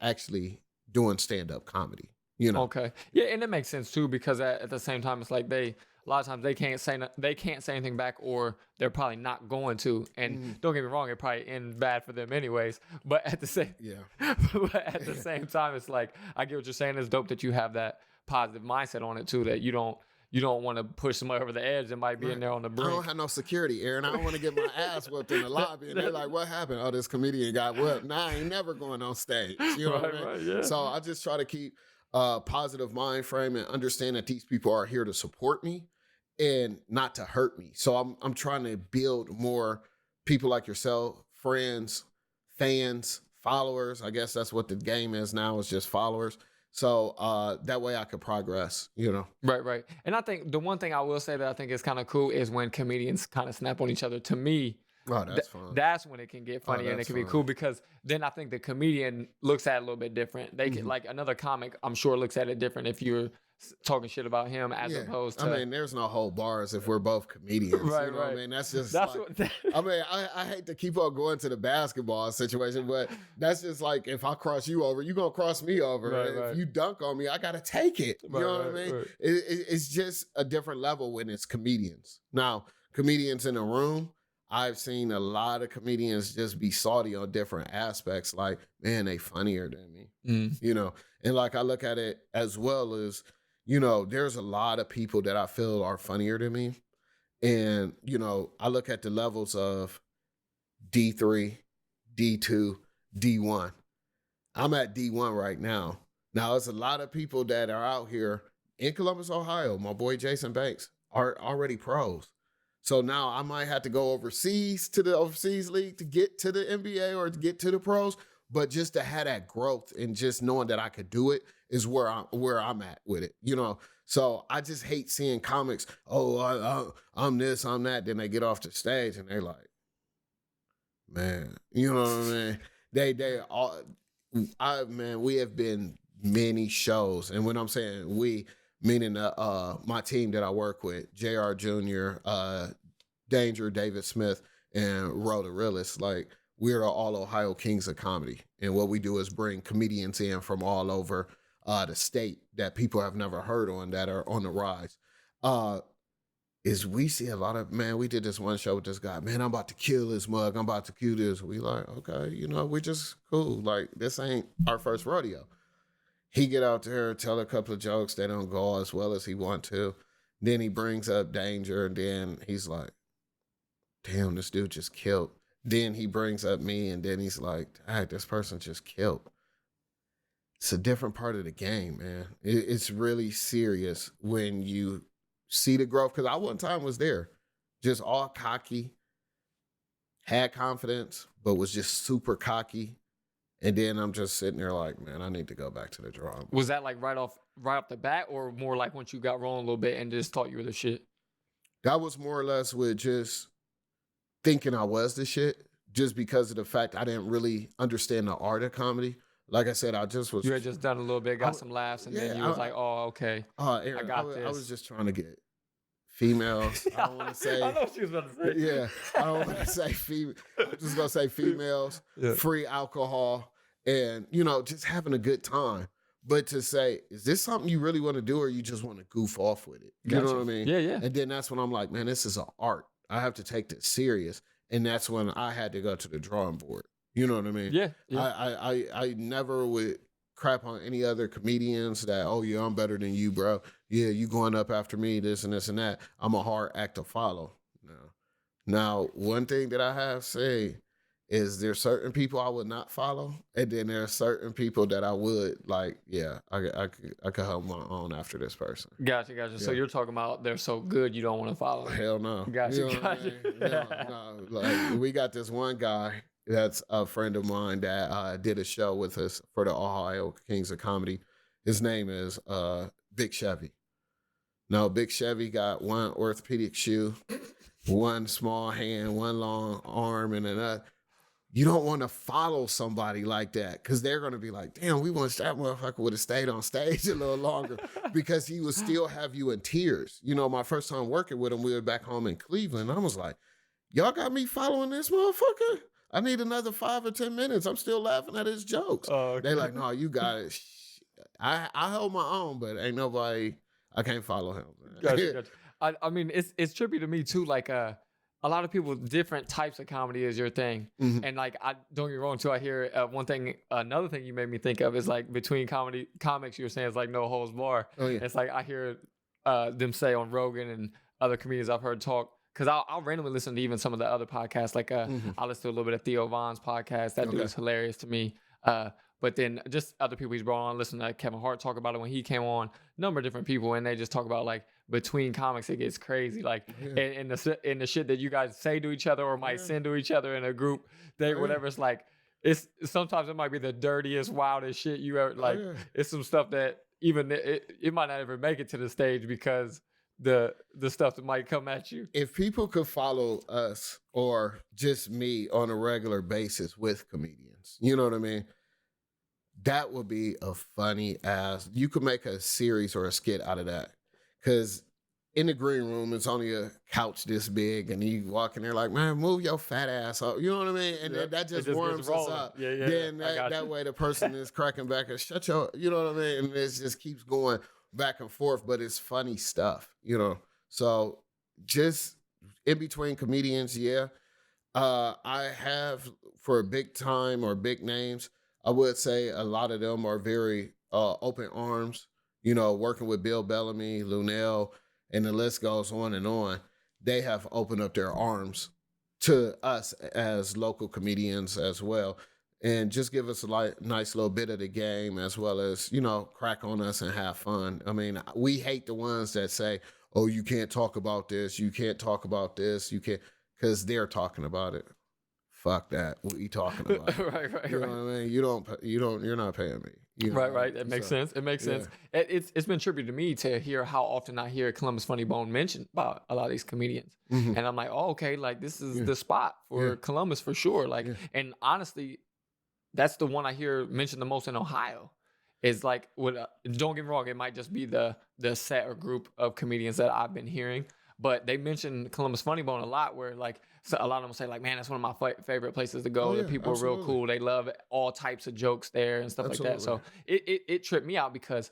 actually doing stand-up comedy. You know? Okay. Yeah, and it makes sense too, because at the same time, it's like a lot of times they can't say anything back, or they're probably not going to. And don't get me wrong, it probably end bad for them anyways. But at the same time, it's like, I get what you're saying. It's dope that you have that positive mindset on it too, that you don't want to push somebody over the edge that might be in there on the brink. I don't have no security, Aaron. I don't want to get my ass whooped in the lobby. And they're like, what happened? Oh, this comedian got whooped. Nah, I ain't never going on stage. You know what I mean? Right, yeah. So I just try to keep a positive mind frame and understand that these people are here to support me and not to hurt me. So I'm trying to build more people like yourself, friends, fans, followers. I guess that's what the game is now, is just followers. So that way I could progress, you know? Right. And I think the one thing I will say that I think is kind of cool is when comedians kind of snap on each other. To me, that's fun. That's when it can get funny and it can be cool, because then I think the comedian looks at it a little bit different. They can, like, another comic, I'm sure, looks at it different if you're talking shit about him as opposed to. I mean, there's no whole bars if we're both comedians. Right. You know what I mean? That's just. I hate to keep on going to the basketball situation, but that's just like, if I cross you over, you're gonna cross me over. Right. If you dunk on me, I gotta take it. You know what I mean? Right. It's just a different level when it's comedians. Now, comedians in a room, I've seen a lot of comedians just be salty on different aspects. Like, man, they funnier than me, you know? And like, I look at it as well as, you know, there's a lot of people that I feel are funnier than me. And, you know, I look at the levels of D3, D2, D1. I'm at D1 right now. Now, there's a lot of people that are out here in Columbus, Ohio. My boy Jason Banks are already pros. So now I might have to go overseas to the overseas league to get to the NBA or to get to the pros. But just to have that growth and just knowing that I could do it is where I'm at with it, you know? So I just hate seeing comics, I'm this, I'm that. Then they get off the stage and they're like, man, you know what I mean? We have been many shows. And when I'm saying we, meaning my team that I work with, JR Jr., Danger, David Smith, and Ro the Realist, like, we're all Ohio Kings of comedy. And what we do is bring comedians in from all over the state that people have never heard on, that are on the rise. is we see a lot of, man, we did this one show with this guy, man, I'm about to kill this mug. I'm about to kill this. We like, okay, you know, we just cool. Like, this ain't our first rodeo. He get out there, tell a couple of jokes. They don't go as well as he want to. Then he brings up danger. And then he's like, damn, this dude just killed. Then he brings up me. And then he's like, dang, this person just killed. It's a different part of the game, man. It's really serious when you see the growth. Because I one time was there, just all cocky, had confidence, but was just super cocky. And then I'm just sitting there like, man, I need to go back to the drawing board. Was that like right off the bat, or more like once you got rolling a little bit and just thought you were the shit? That was more or less with just thinking I was the shit, just because of the fact I didn't really understand the art of comedy. Like I said, I just was. You had just done a little bit, got some laughs, and then you was like, oh, okay. Eric, I got this. I was just trying to get females. I don't want to say. I know what she was about to say. Yeah, I don't want to say female. I'm just gonna say females, free alcohol, and just having a good time. But to say, is this something you really want to do, or you just want to goof off with it? You know what I mean? Yeah, yeah. And then that's when I'm like, man, this is an art. I have to take this serious, and that's when I had to go to the drawing board. You know what I mean? Yeah. I never would crap on any other comedians that, oh yeah, I'm better than you, bro. Yeah, you going up after me, this and this and that. I'm a hard act to follow. Now, one thing that I have say is there's certain people I would not follow, and then there are certain people that I would like. Yeah, I could hold my own after this person. Gotcha. Yeah. So you're talking about they're so good you don't want to follow them. Hell no. Gotcha. Gotcha. No. Like, we got this one guy that's a friend of mine that did a show with us for the Ohio Kings of Comedy. His name is Big Chevy. Now, Big Chevy got one orthopedic shoe, one small hand, one long arm, and another. You don't want to follow somebody like that, because they're going to be like, damn, we wish that motherfucker would have stayed on stage a little longer, because he would still have you in tears. My first time working with him, we were back home in Cleveland. I was like, y'all got me following this motherfucker? I need another 5 or 10 minutes. I'm still laughing at his jokes. Okay. They like, no, you got it. I hold my own, but ain't nobody, I can't follow him. Gotcha. I mean, it's trippy to me too. Like a lot of people, different types of comedy is your thing. Mm-hmm. And like, I don't get me wrong too. I hear another thing you made me think of is like between comics, you were saying it's like no holds bar. Oh, yeah. It's like I hear them say on Rogan and other comedians I've heard talk. Because I'll randomly listen to even some of the other podcasts. Like I'll listen to a little bit of Theo Von's podcast. That dude is hilarious to me. But then just other people he's brought on. Listen to Kevin Hart talk about it when he came on. A number of different people. And they just talk about like between comics, it gets crazy. Like in the shit that you guys say to each other or might send to each other in a group. Whatever. It's like, sometimes it might be the dirtiest, wildest shit you ever, like it's some stuff that even it might not ever make it to the stage because the stuff that might come at you. If people could follow us or just me on a regular basis with comedians, you know what I mean? That would be a funny ass. You could make a series or a skit out of that. Because in the green room, it's only a couch this big, and you walk in there like, man, move your fat ass up. You know what I mean? And that just warms us up. Yeah. Then that way the person is cracking back and shut your, you know what I mean? And it just keeps going back and forth, but it's funny stuff, So just in between comedians, I have for big time or big names, I would say a lot of them are very open arms, working with Bill Bellamy, Lunel, and the list goes on and on. They have opened up their arms to us as local comedians as well. And just give us a nice little bit of the game, as well as, crack on us and have fun. I mean, we hate the ones that say, oh, you can't talk about this. You can't talk about this. You can't, because they're talking about it. Fuck that. What are you talking about? Right. You know what I mean? You're not paying me. Right. That makes sense. It makes sense. It's been trippy to me to hear how often I hear Columbus Funny Bone mentioned about a lot of these comedians. Mm-hmm. And I'm like, oh, okay, like this is the spot for Columbus for sure. Like, and honestly, that's the one I hear mentioned the most in Ohio. Is like, don't get me wrong, it might just be the set or group of comedians that I've been hearing, but they mention Columbus Funny Bone a lot. Where like a lot of them say like, man, that's one of my favorite places to go. The people are real cool. They love all types of jokes there and stuff like that. So it tripped me out because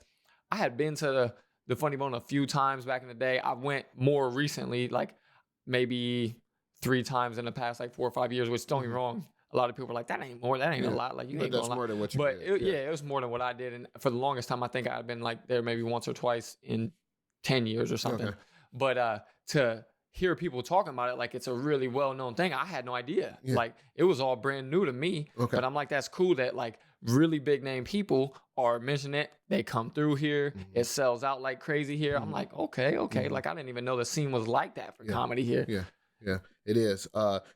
I had been to the Funny Bone a few times back in the day. I went more recently, like maybe 3 times in the past like 4 or 5 years, which don't get me wrong. A lot of people are like, that ain't a lot. Like you ain't that's going more than what you but did. it was more than what I did. And for the longest time, I think I'd been like there maybe once or twice in 10 years or something. Okay. But to hear people talking about it like it's a really well-known thing, I had no idea. Like it was all brand new to me. But I'm like, that's cool that like really big name people are mentioning it. They come through here. It sells out like crazy here. I'm like, okay. Like I didn't even know the scene was like that for comedy here. Yeah, it is.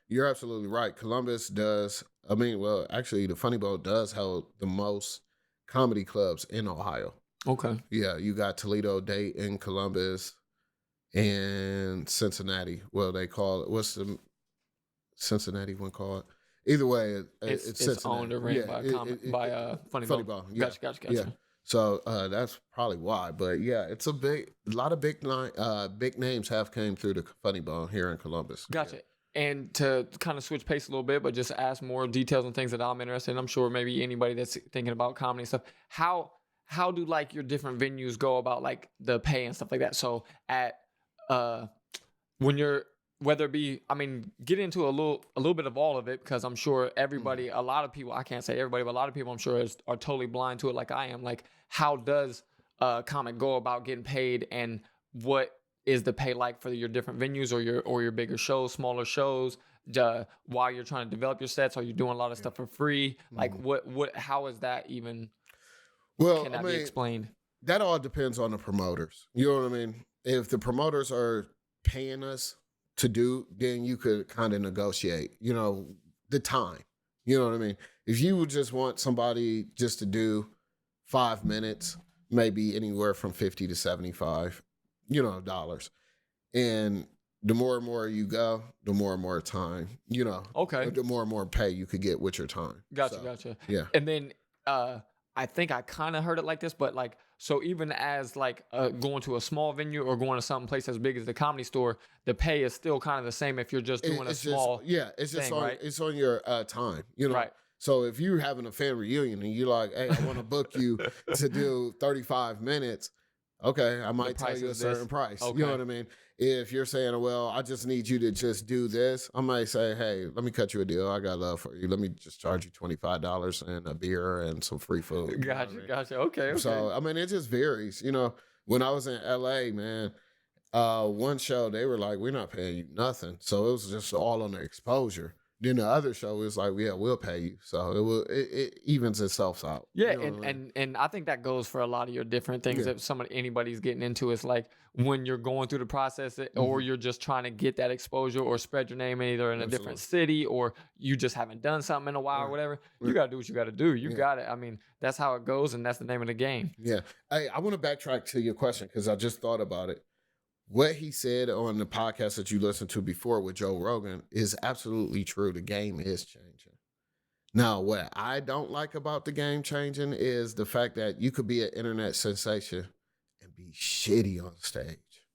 You're absolutely right. Columbus does. I mean, well, actually, the Funny Bone does hold the most comedy clubs in Ohio. Okay. Yeah, you got Toledo, Dayton, Columbus, and Cincinnati. Well, they call it. What's the Cincinnati one called? Either way, it's owned or ran by Funny Bone. Yeah. Gotcha. Yeah. So that's probably why. But yeah, it's a lot of big names have came through the Funny Bone here in Columbus. Gotcha. And to kind of switch pace a little bit, but just ask more details and things that I'm interested in. I'm sure maybe anybody that's thinking about comedy and stuff. How do like your different venues go about like the pay and stuff like that? So at when you're, whether it be, I mean, get into a little bit of all of it, because I'm sure everybody, a lot of people, I can't say everybody, but a lot of people I'm sure are totally blind to it like I am. Like, how does a comic go about getting paid, and what is the pay like for your different venues or your bigger shows, smaller shows? While you're trying to develop your sets, are you doing a lot of stuff for free? Like, how is that even? Well, can that be explained? That all depends on the promoters. You know what I mean? If the promoters are paying us to do, then you could kind of negotiate, the time. You know what I mean? If you would just want somebody just to do 5 minutes, maybe anywhere from 50 to 75, dollars. And the more and more you go, the more and more time, Okay. The more and more pay you could get with your time. Gotcha. Yeah. And then I think I kind of heard it like this, but like, so even as like going to a small venue or going to some place as big as the Comedy Store, the pay is still kind of the same if you're just doing a small it's just thing, right? It's on your time, Right. So if you're having a fan reunion and you're like, hey, I want to book you to do 35 minutes, okay, I might tell you a certain price. Okay. You know what I mean? If you're saying, well, I just need you to just do this, I might say, hey, let me cut you a deal. I got love for you. Let me just charge you $25 and a beer and some free food. Gotcha. Okay. So, I mean, it just varies. When I was in LA, man, one show, they were like, we're not paying you nothing. So it was just all on the exposure. Then the other show is like, yeah, we'll pay you. So it evens itself out. Yeah, and I think that goes for a lot of your different things that anybody's getting into. It's like when you're going through the process, or you're just trying to get that exposure or spread your name either in a different city, or you just haven't done something in a while or whatever. You got to do what you got to do. You got it. I mean, that's how it goes, and that's the name of the game. Yeah. Hey, I want to backtrack to your question because I just thought about it. What he said on the podcast that you listened to before with Joe Rogan is absolutely true. The game is changing. Now, what I don't like about the game changing is the fact that you could be an internet sensation and be shitty on stage.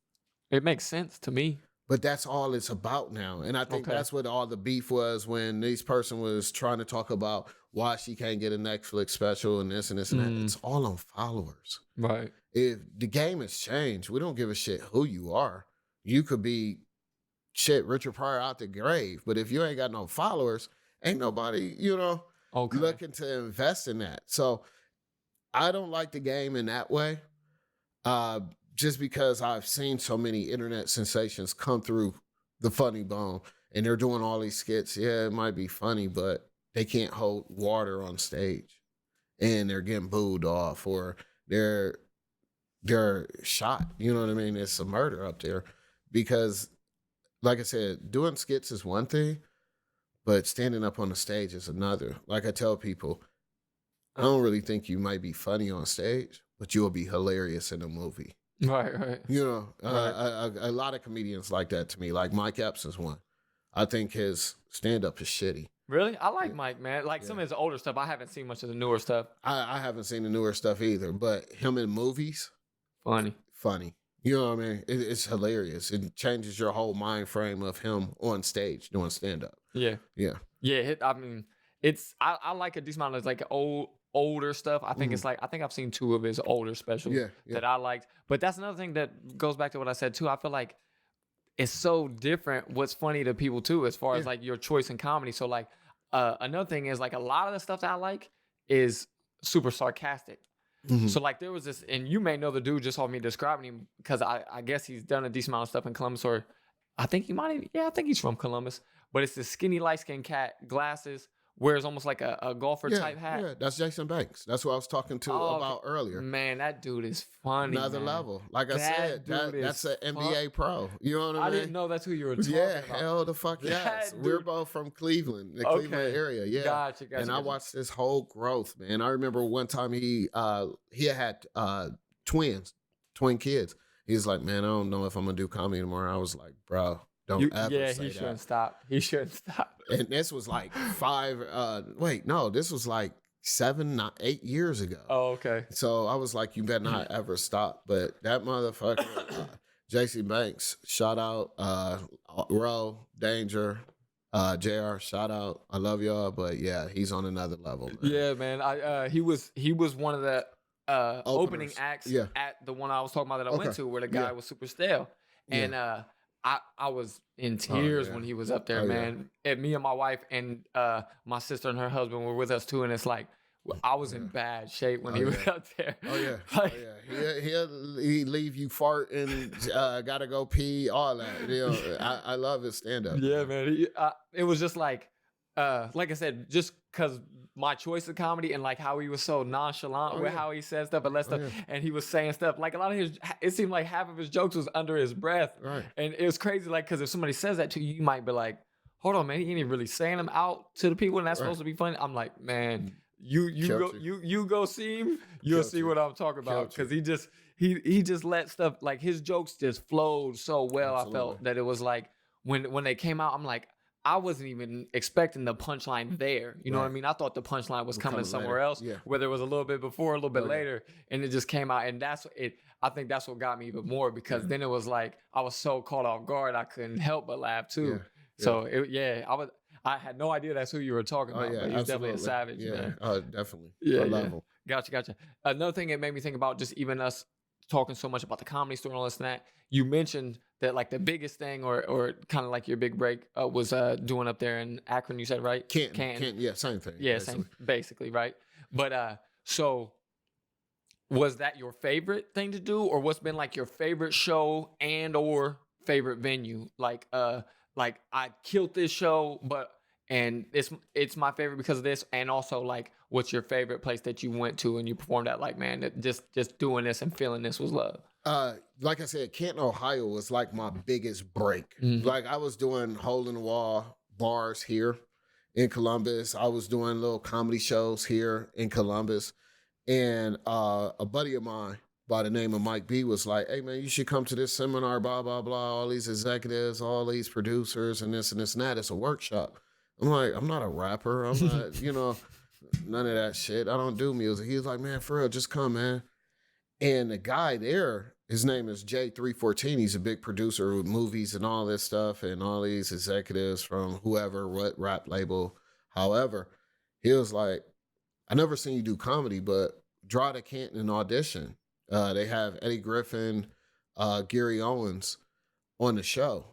It makes sense to me. But that's all it's about now. And I think that's what all the beef was when this person was trying to talk about why she can't get a Netflix special and this and this and that. It's all on followers. Right. If the game has changed, we don't give a shit who you are. You could be Richard Pryor out the grave. But if you ain't got no followers, ain't nobody, looking to invest in that. So I don't like the game in that way. Just because I've seen so many internet sensations come through the Funny Bone and they're doing all these skits. Yeah, it might be funny, but they can't hold water on stage and they're getting booed off or they're shot. You know what I mean? It's a murder up there because, like I said, doing skits is one thing, but standing up on the stage is another. Like I tell people, I don't really think you might be funny on stage, but you'll be hilarious in a movie. Right. A lot of comedians like that to me. Like Mike Epps is one. I think his stand-up is shitty. Really? I like Mike, man. Like some of his older stuff. I haven't seen much of the newer stuff. I haven't seen the newer stuff either, but him in movies, funny. You know what I mean? It's hilarious. It changes your whole mind frame of him on stage doing stand-up. Yeah. I mean, I like a decent amount of like old older stuff. I think it's like, I think I've seen 2 of his older specials that I liked. But that's another thing that goes back to what I said too. I feel like it's so different what's funny to people too, as far as like your choice in comedy. So like another thing is like a lot of the stuff that I like is super sarcastic. So like there was this, and you may know the dude just off me describing him, because I guess he's done a decent amount of stuff in Columbus, or I think he might have, I think he's from Columbus. But it's this skinny light-skinned cat, glasses, wears almost like a golfer type hat. Yeah, that's Jason Banks. That's what I was talking to about earlier. Man, that dude is funny. Another level. Like I said, that's an NBA pro. You know what I mean? I didn't know that's who you were talking about. Hell the fuck yes. We're both from Cleveland, the Cleveland area. Yeah. Gotcha. And I watched this whole growth, man. I remember one time he had twin kids. He was like, man, I don't know if I'm going to do comedy anymore. I was like, bro. Don't ever say that. He shouldn't stop. He shouldn't stop. And this was like this was like 7, 8 years ago. Oh, okay. So I was like, you better not ever stop. But that motherfucker, JC Banks, shout out, Ro, Danger, JR, shout out. I love y'all. But yeah, he's on another level, man. Yeah, man. He was one of the opening acts at the one I was talking about that I went to, where the guy was super stale. And I was in tears when he was up there, man. And me and my wife and my sister and her husband were with us too. And it's like, I was in bad shape when he was up there. He'll leave you fart and gotta go pee, all that. You know, I love his stand up. Yeah, man. It was just like I said, just because my choice of comedy and like how he was so nonchalant with how he said stuff and stuff, and he was saying stuff like a lot of it seemed like half of his jokes was under his breath, and it was crazy. Like, because if somebody says that to you, you might be like, hold on, man, he ain't even really saying them out to the people, and that's supposed to be funny. I'm like, man, you go see him, you'll see what I'm talking about, because he just let stuff, like his jokes just flowed so well. Absolutely. I felt that it was like when they came out, I'm like, I wasn't even expecting the punchline there. You know what I mean? I thought the punchline was coming somewhere else, whether it was a little bit before, a little bit later, and it just came out. And that's it. I think that's what got me even more, because then it was like I was so caught off guard, I couldn't help but laugh too. So I had no idea that's who you were talking about. But he's definitely a savage, man. Definitely. Yeah, level. Gotcha. Another thing it made me think about, just even us talking so much about the comedy store and all this and that, you mentioned that like the biggest thing or kind of like your big break was doing up there in Akron, you said, right? Canton. Yeah, same thing. Yeah, basically, right? But so was that your favorite thing to do, or what's been like your favorite show and or favorite venue? Like I killed this show, and it's my favorite because of this, and also like what's your favorite place that you went to and you performed at? Like, man, just doing this and feeling this was love. Like I said, Canton, Ohio was like my biggest break. Like I was doing hole in the wall bars here in Columbus. I was doing little comedy shows here in Columbus, and a buddy of mine by the name of Mike B was like, hey man, you should come to this seminar, blah, blah, blah, all these executives, all these producers and this and that. It's a workshop. I'm like, I'm not a rapper. I'm not, none of that shit. I don't do music. He was like, man, for real, just come, man. And the guy there, his name is J314. He's a big producer with movies and all this stuff, and all these executives from whoever, what rap label, however. He was like, I never seen you do comedy, but draw to Canton and audition. They have Eddie Griffin, Gary Owens on the show.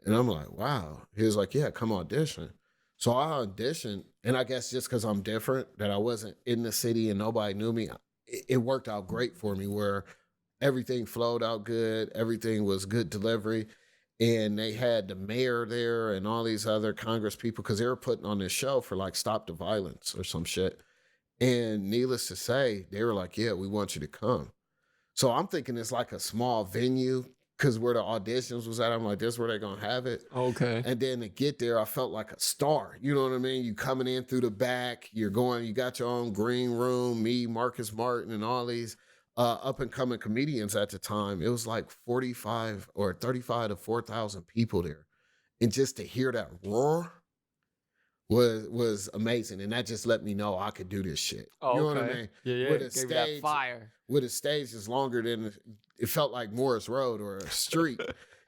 And I'm like, wow. He was like, yeah, come audition. So I auditioned, and I guess just because I'm different, that I wasn't in the city and nobody knew me, it worked out great for me, where everything flowed out good. Everything was good delivery. And they had the mayor there and all these other Congress people, because they were putting on this show for like Stop the Violence or some shit. And needless to say, they were like, yeah, we want you to come. So I'm thinking it's like a small venue, because where the auditions was at, I'm like, this is where they're going to have it. Okay. And then to get there, I felt like a star. You know what I mean? You coming in through the back, you got your own green room, me, Marcus Martin, and all these up and coming comedians at the time. It was like 45 or 35 to 4,000 people there. And just to hear that roar was amazing. And that just let me know I could do this shit. Oh, you know what I mean? Yeah. With a stage, that fire. With a stage is longer than, it felt like Morris Road or a street.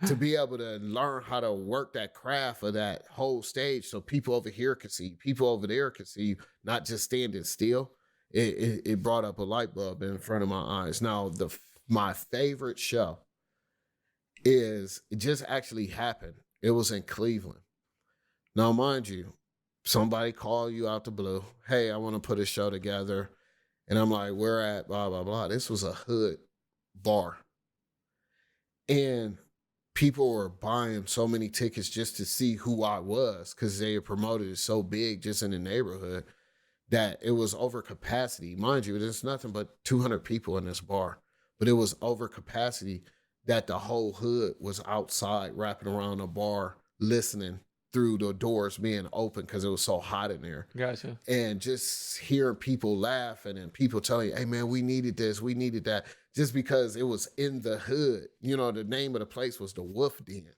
To be able to learn how to work that craft of that whole stage, so people over here could see, people over there could see, not just standing still. it brought up a light bulb in front of my eyes. Now, my favorite show it just actually happened. It was in Cleveland. Now, mind you, somebody called you out the blue. Hey, I want to put a show together. And I'm like, where at? Blah, blah, blah. This was a hood bar. And people were buying so many tickets just to see who I was because they had promoted it so big just in the neighborhood that it was over capacity. Mind you, there's nothing but 200 people in this bar, but it was over capacity that the whole hood was outside wrapping around the bar listening through the doors being open because it was so hot in there. Gotcha. And just hearing people laughing and people telling you, hey, man, we needed this, we needed that, just because it was in the hood. You know, the name of the place was the Wolf Den.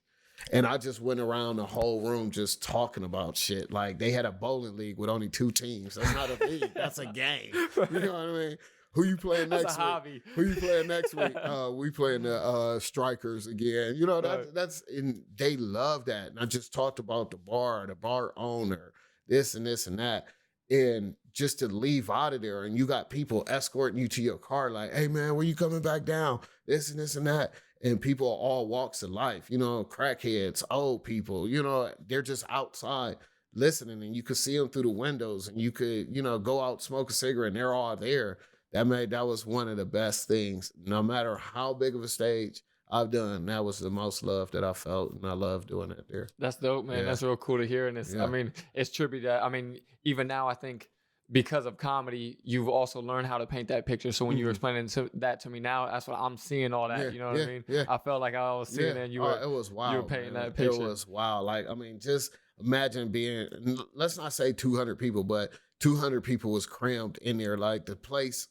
And I just went around the whole room just talking about shit. Like, they had a bowling league with only 2 teams. That's not a league. That's a game. You know what I mean? Who you playing next week? That's a hobby. Who you playing next week? We playing the Strikers again. You know, that's and they love that. And I just talked about the bar owner, this and this and that. And just to leave out of there, and you got people escorting you to your car like, hey, man, when you coming back down? This and this and that. And people of all walks of life, you know, crackheads, old people, you know, they're just outside listening, and you could see them through the windows, and you could, you know, go out, smoke a cigarette, and they're all there. That was one of the best things. No matter how big of a stage I've done, that was the most love that I felt, and I love doing it there. That's dope, man. Yeah. That's real cool to hear. And it's, I mean, it's trippy that, I mean, even now I think because of comedy, you've also learned how to paint that picture. So when you were explaining that to me now, that's what I'm seeing all that. You know what I mean? Yeah. I felt like I was seeing it, and you were, it was wild, you were painting that picture. It was wild. Like, I mean, just imagine being, let's not say 200 people, but 200 people was crammed in there. Like, the place,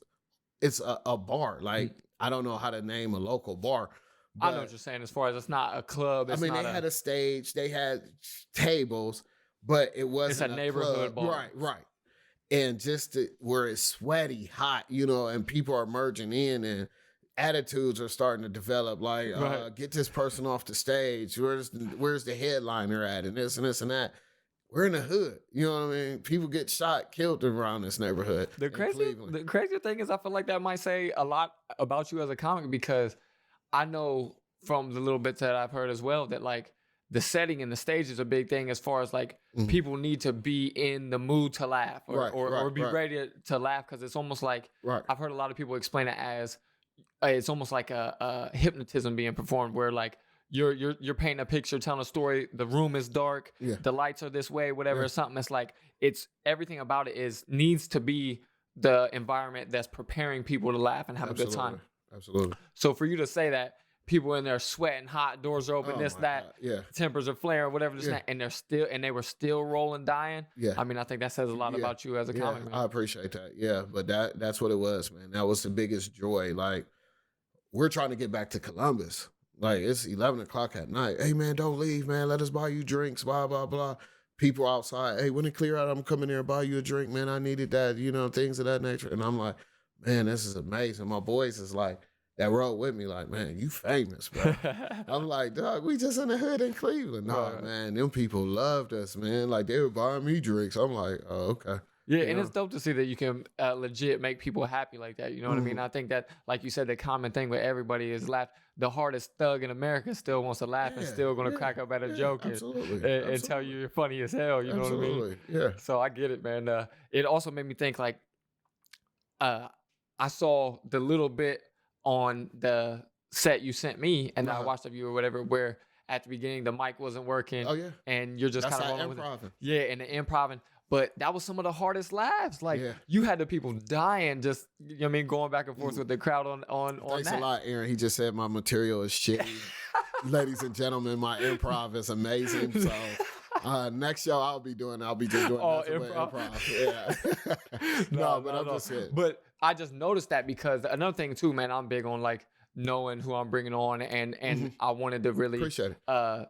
it's a bar. Like, I don't know how to name a local bar. I know what you're saying as far as it's not a club. I mean, they had a stage, they had tables, but it wasn't it's a neighborhood club. Bar. Right. And just where it's sweaty, hot, you know, and people are merging in, and attitudes are starting to develop. Like, get this person off the stage. Where's the headliner at? And this and this and that. We're in the hood. You know what I mean? People get shot, killed around this neighborhood. The crazy thing is, I feel like that might say a lot about you as a comic, because I know from the little bits that I've heard as well that, like, the setting and the stage is a big thing as far as, like, people need to be in the mood to laugh or be ready to laugh, because it's almost like I've heard a lot of people explain it as it's almost like a hypnotism being performed, where, like, you're painting a picture, telling a story, the room is dark, the lights are this way, whatever, something. It's like, it's everything about it needs to be the environment that's preparing people to laugh and have a good time. Absolutely. So for you to say that people in there sweating, hot, doors are open, tempers are flaring, whatever, and they were still rolling, dying. I mean, I think that says a lot about you as a comic, man. I appreciate that. Yeah, but that's what it was, man. That was the biggest joy. Like, we're trying to get back to Columbus. Like, it's 11 o'clock at night. Hey, man, don't leave, man. Let us buy you drinks, blah, blah, blah. People outside, hey, when it clear out, I'm coming there and buy you a drink, man. I needed that, you know, things of that nature. And I'm like, man, this is amazing. My boys is like, that rode with me, like, man, you famous, bro. I'm like, dog, we just in the hood in Cleveland. No, man, them people loved us, man. Like, they were buying me drinks. I'm like, oh, okay. Yeah, and it's dope to see that you can legit make people happy like that. You know what I mean? I think that, like you said, the common thing with everybody is laugh. The hardest thug in America still wants to laugh and still going to crack up at a joke and tell you you're funny as hell. You know what I mean? Yeah. So I get it, man. It also made me think, like, I saw the little bit on the set you sent me, and I watched of you or whatever, where at the beginning the mic wasn't working. Oh, yeah. And you're just kind of rolling with it. Yeah, and the improv. But that was some of the hardest laughs. Like, you had the people dying, just, you know what I mean, going back and forth with the crowd on Thanks that. a lot, Aaron. He just said my material is shitty. Ladies and gentlemen, my improv is amazing. So next show I'll be just doing improv. Yeah. I'm just kidding. But I just noticed that, because another thing too, man, I'm big on, like, knowing who I'm bringing on, and I wanted to really appreciate it.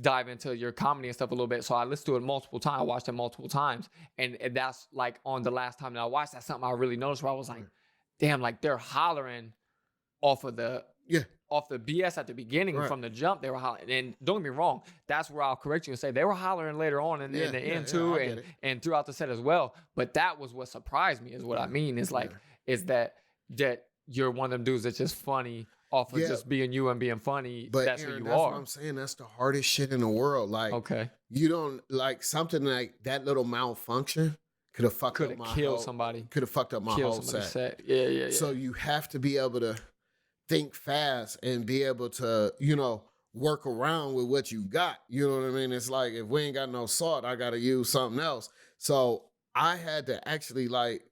Dive into your comedy and stuff a little bit. So I listened to it multiple times. I watched it multiple times. And that's, like, on the last time that I watched, that's something I really noticed, where I was like, damn, like, they're hollering off of the off the BS at the beginning from the jump. They were hollering. And don't get me wrong, that's where I'll correct you and say they were hollering later on in the end too, and throughout the set as well. But that was what surprised me, is what I mean. Is like, is that you're one of them dudes that's just funny off of just being you and being funny. But that's Aaron, who you are. What I'm saying. That's the hardest shit in the world. Like, you don't, like, something like that little malfunction could have fucked up my killed somebody. Could have fucked up my whole set. Yeah. So you have to be able to think fast and be able to, work around with what you got. You know what I mean? It's like, if we ain't got no salt, I got to use something else. So I had to actually, like,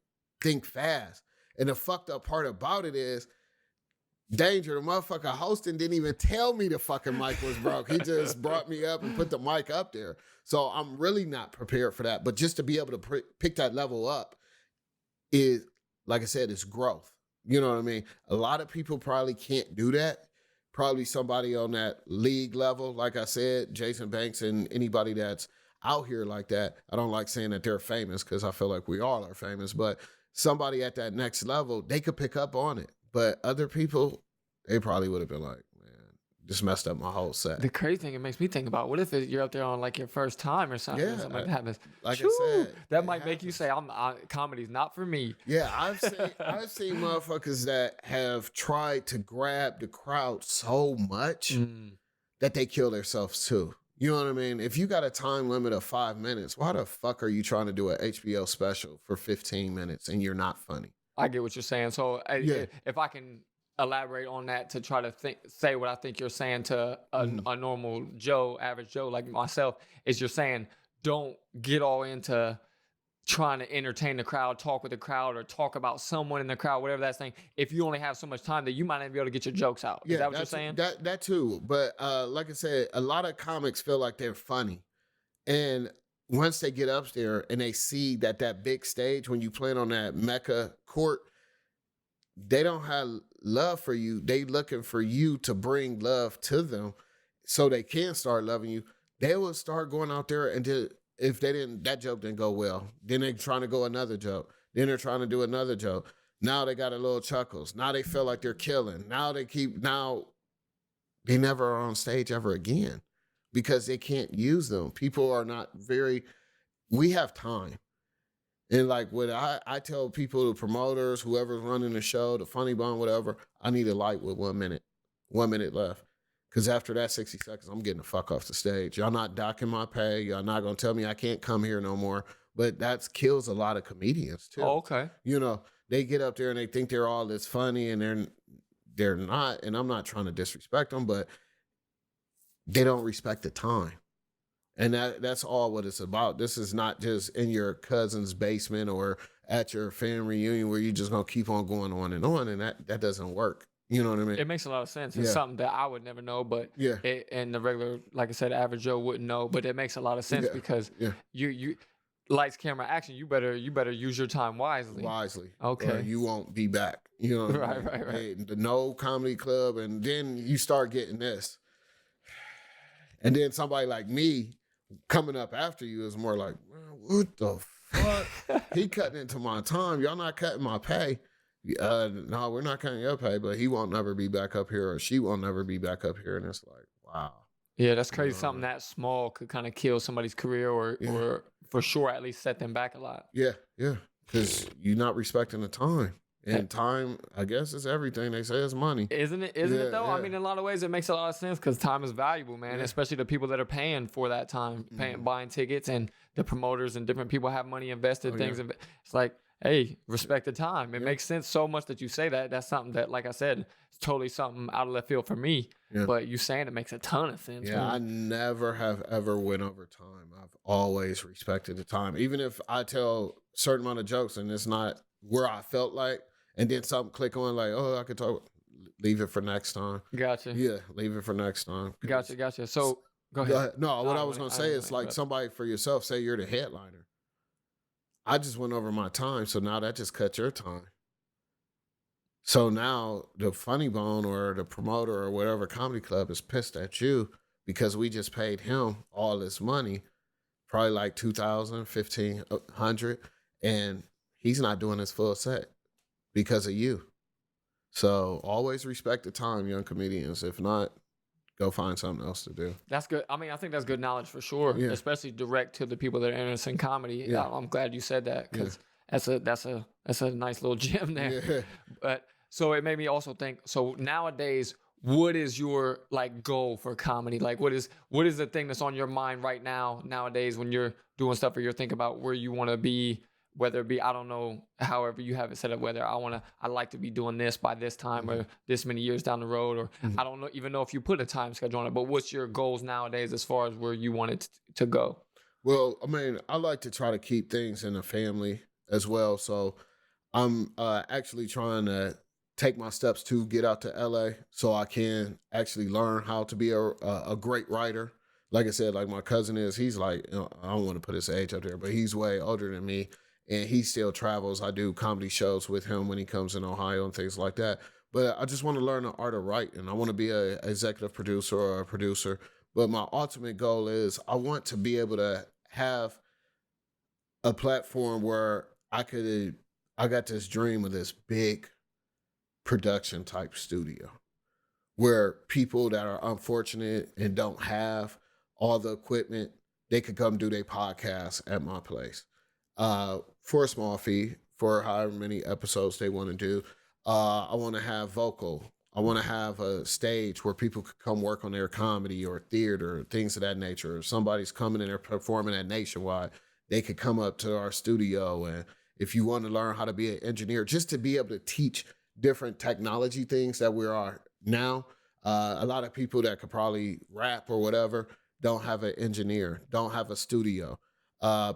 think fast. And the fucked up part about it is, Danger, the motherfucker hosting, didn't even tell me the fucking mic was broke. He just brought me up and put the mic up there. So I'm really not prepared for that. But just to be able to pick that level up is, like I said, it's growth. You know what I mean? A lot of people probably can't do that. Probably somebody on that league level, like I said, Jason Banks and anybody that's out here like that. I don't like saying that they're famous because I feel like we all are famous. But somebody at that next level, they could pick up on it. But other people, they probably would have been like, man, just messed up my whole set. The crazy thing, it makes me think about, what if you're up there on like your first time or something? Yeah, something like that happens. Like I said, that might make you say, comedy's not for me. Yeah, I've seen motherfuckers that have tried to grab the crowd so much that they kill themselves too. You know what I mean? If you got a time limit of 5 minutes, why the fuck are you trying to do an HBO special for 15 minutes and you're not funny? I get what you're saying. So if I can elaborate on that to try to say what I think you're saying to a normal Joe, average Joe like myself, is you're saying, don't get all into trying to entertain the crowd, talk with the crowd, or talk about someone in the crowd, whatever that's saying. If you only have so much time that you might not be able to get your jokes out. Is that what you're saying? That too. But like I said, a lot of comics feel like they're funny. And once they get up there and they see that big stage, when you playing on that Mecca court, they don't have love for you. They looking for you to bring love to them so they can start loving you. They will start going out there, and if that joke didn't go well, then they're trying to go another joke. Then they're trying to do another joke. Now they got a little chuckles. Now they feel like they're killing. Now they never are on stage ever again because they can't use them. People are not we have time. And like what I tell people, the promoters, whoever's running the show, the funny bone, whatever, I need a light with 1 minute. 1 minute left. Because after that 60 seconds, I'm getting the fuck off the stage. Y'all not docking my pay. Y'all not going to tell me I can't come here no more. But that kills a lot of comedians too. Oh, okay. They get up there and they think they're all this funny, and they're not. And I'm not trying to disrespect them, but they don't respect the time. And that's all what it's about. This is not just in your cousin's basement or at your family reunion where you're just going to keep on going on. And that doesn't work. You know what I mean? It makes a lot of sense. It's something that I would never know, but and the regular, like I said, average Joe wouldn't know, but it makes a lot of sense because you lights, camera, action, you better use your time wisely. Okay. Or you won't be back. You know what I mean? Right. Hey, the no comedy club, and then you start getting this. And then somebody like me coming up after you is more like, man, what the fuck? He cutting into my time. Y'all not cutting my pay. No, we're not cutting your pay, but he won't never be back up here, or she won't never be back up here. And it's like, wow. Yeah, that's crazy. Something that small could kind of kill somebody's career or for sure at least set them back a lot. Yeah. Because you're not respecting the time. And time, I guess, is everything. They say it's money. Isn't it though? Yeah. I mean, in a lot of ways, it makes a lot of sense because time is valuable, man, especially the people that are paying for that time, buying tickets, and the promoters and different people have money invested, things. Yeah. It's like, hey, respect the time. It makes sense so much that you say that. That's something that, like I said, it's totally something out of left field for me. Yeah. But you saying it makes a ton of sense. Yeah, I never have ever went over time. I've always respected the time. Even if I tell a certain amount of jokes and it's not where I felt like, and then something click on like, oh, I could talk, leave it for next time. Gotcha. Yeah, leave it for next time. Gotcha. So, go ahead. No, what I was going to say is like somebody for yourself, say you're the headliner. I just went over my time, so now that just cut your time. So now the funny bone or the promoter or whatever comedy club is pissed at you because we just paid him all this money, probably like $2,000, $1,500, and he's not doing his full set because of you. So always respect the time, young comedians. If not, go find something else to do. That's good. I mean, I think that's good knowledge for sure, especially direct to the people that are interested in comedy. Yeah. I'm glad you said that because that's a nice little gem there. Yeah. But so it made me also think. So nowadays, what is your like goal for comedy? Like, what is the thing that's on your mind right now nowadays when you're doing stuff or you're thinking about where you want to be? Whether it be, I don't know, however you have it set up, whether I'd like to be doing this by this time or this many years down the road, or I don't even know if you put a time schedule on it, but what's your goals nowadays as far as where you want it to go? Well, I mean, I like to try to keep things in the family as well. So I'm actually trying to take my steps to get out to LA so I can actually learn how to be a great writer. Like I said, like my cousin he's like, I don't want to put his age up there, but he's way older than me. And he still travels. I do comedy shows with him when he comes in Ohio and things like that. But I just want to learn the art of writing. I want to be an executive producer or a producer. But my ultimate goal is I want to be able to have a platform where I got this dream of this big production type studio where people that are unfortunate and don't have all the equipment, they could come do their podcast at my place. For a small fee, for however many episodes they want to do. I want to have vocal. I want to have a stage where people could come work on their comedy or theater, things of that nature. If somebody's coming in and performing at Nationwide, they could come up to our studio. And if you want to learn how to be an engineer, just to be able to teach different technology things that we are now. A lot of people that could probably rap or whatever don't have an engineer, don't have a studio.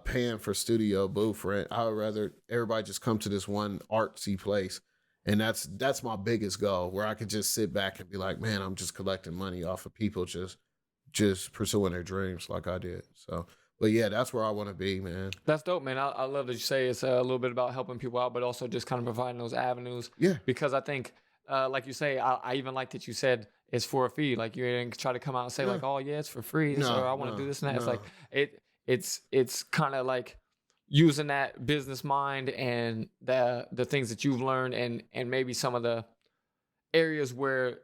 Paying for studio booth rent. I would rather everybody just come to this one artsy place. And that's my biggest goal, where I could just sit back and be like, man, I'm just collecting money off of people just pursuing their dreams like I did. So, but yeah, that's where I want to be, man. That's dope, man. I love that you say it's a little bit about helping people out, but also just kind of providing those avenues. Yeah. Because I think, like you say, I even like that you said it's for a fee. Like you didn't try to come out and say like, oh yeah, it's for free. Or I want to do this and that. It's like it's kind of like using that business mind and the things that you've learned and maybe some of the areas where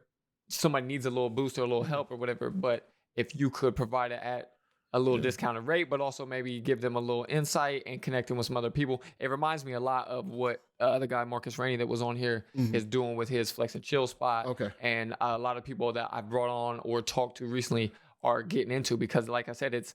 somebody needs a little boost or a little help or whatever. But if you could provide it at a little discounted rate, but also maybe give them a little insight and connect them with some other people. It reminds me a lot of what the guy Marcus Rainey that was on here is doing with his Flex and Chill spot. Okay. And a lot of people that I brought on or talked to recently are getting into, because like I said, it's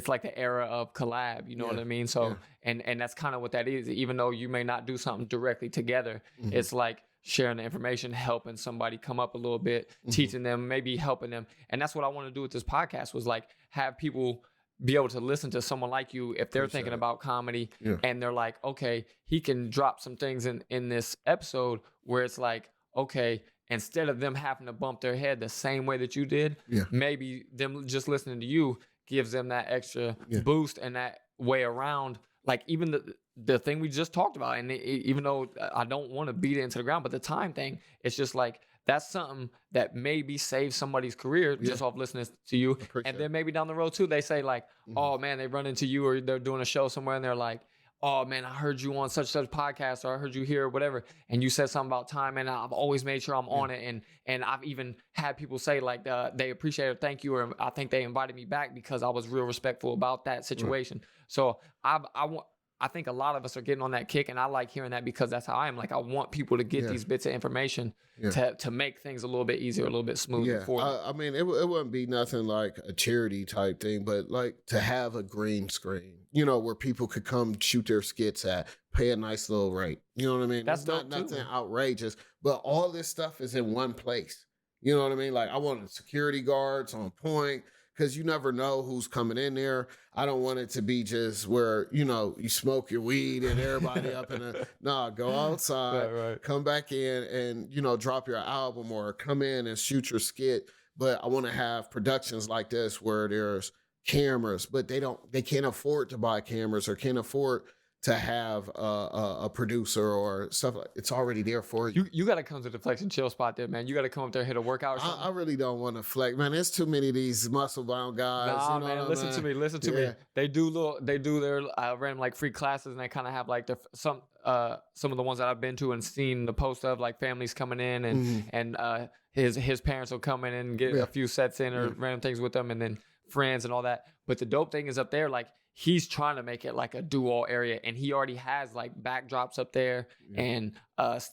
like the era of collab, you know what I mean? So and that's kind of what that is. Even though you may not do something directly together, it's like sharing the information, helping somebody come up a little bit, teaching them, maybe helping them. And that's what I want to do with this podcast, was like have people be able to listen to someone like you if they're thinking about comedy and they're like, okay, he can drop some things in this episode where it's like, okay, instead of them having to bump their head the same way that you did, maybe them just listening to you gives them that extra boost and that way around. Like even the thing we just talked about, and even though I don't want to beat it into the ground, but the time thing, it's just like that's something that maybe saves somebody's career just off listening to you. And then maybe down the road too, they say like, oh man, they run into you or they're doing a show somewhere and they're like, oh man, I heard you on such podcast, or I heard you here or whatever, and you said something about time, and I've always made sure I'm on it. And I've even had people say like they appreciate it, thank you, or I think they invited me back because I was real respectful about that situation. So I think a lot of us are getting on that kick, and I like hearing that because that's how I am. Like I want people to get these bits of information to make things a little bit easier, a little bit smoother for them. I mean, it wouldn't be nothing like a charity type thing, but like to have a green screen, you know, where people could come shoot their skits at, pay a nice little rate. You know what I mean? That's not nothing outrageous, but all this stuff is in one place. You know what I mean? Like I wanted security guards on point, because you never know who's coming in there. I don't want it to be just where, you know, you smoke your weed and everybody up in go outside, come back in and, you know, drop your album or come in and shoot your skit. But I want to have productions like this where there's cameras, but they can't afford to buy cameras or can't afford to have a producer or stuff like it's already there for you. You got to come to the Flex and Chill spot there, man. You got to come up there, hit a workout or something. I really don't want to flex, man. There's too many of these muscle bound guys. Nah, you know, man, listen to me. Listen to me. They do their random like free classes, and they kind of have like some some of the ones that I've been to and seen the post of, like families coming in and his parents will come in and get a few sets in or random things with them, and then friends and all that. But the dope thing is up there, like he's trying to make it like a do-all area, and he already has like backdrops up there and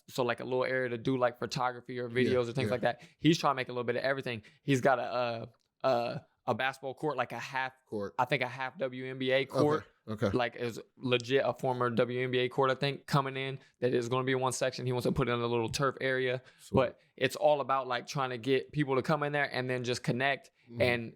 so like a little area to do like photography or videos or things like that. He's trying to make a little bit of everything. He's got a basketball court, like a half court, I think a half WNBA court. Okay. Like is legit a former WNBA court, I think, coming in that is going to be in one section. He wants to put in a little turf area. Sweet. But it's all about like trying to get people to come in there and then just connect and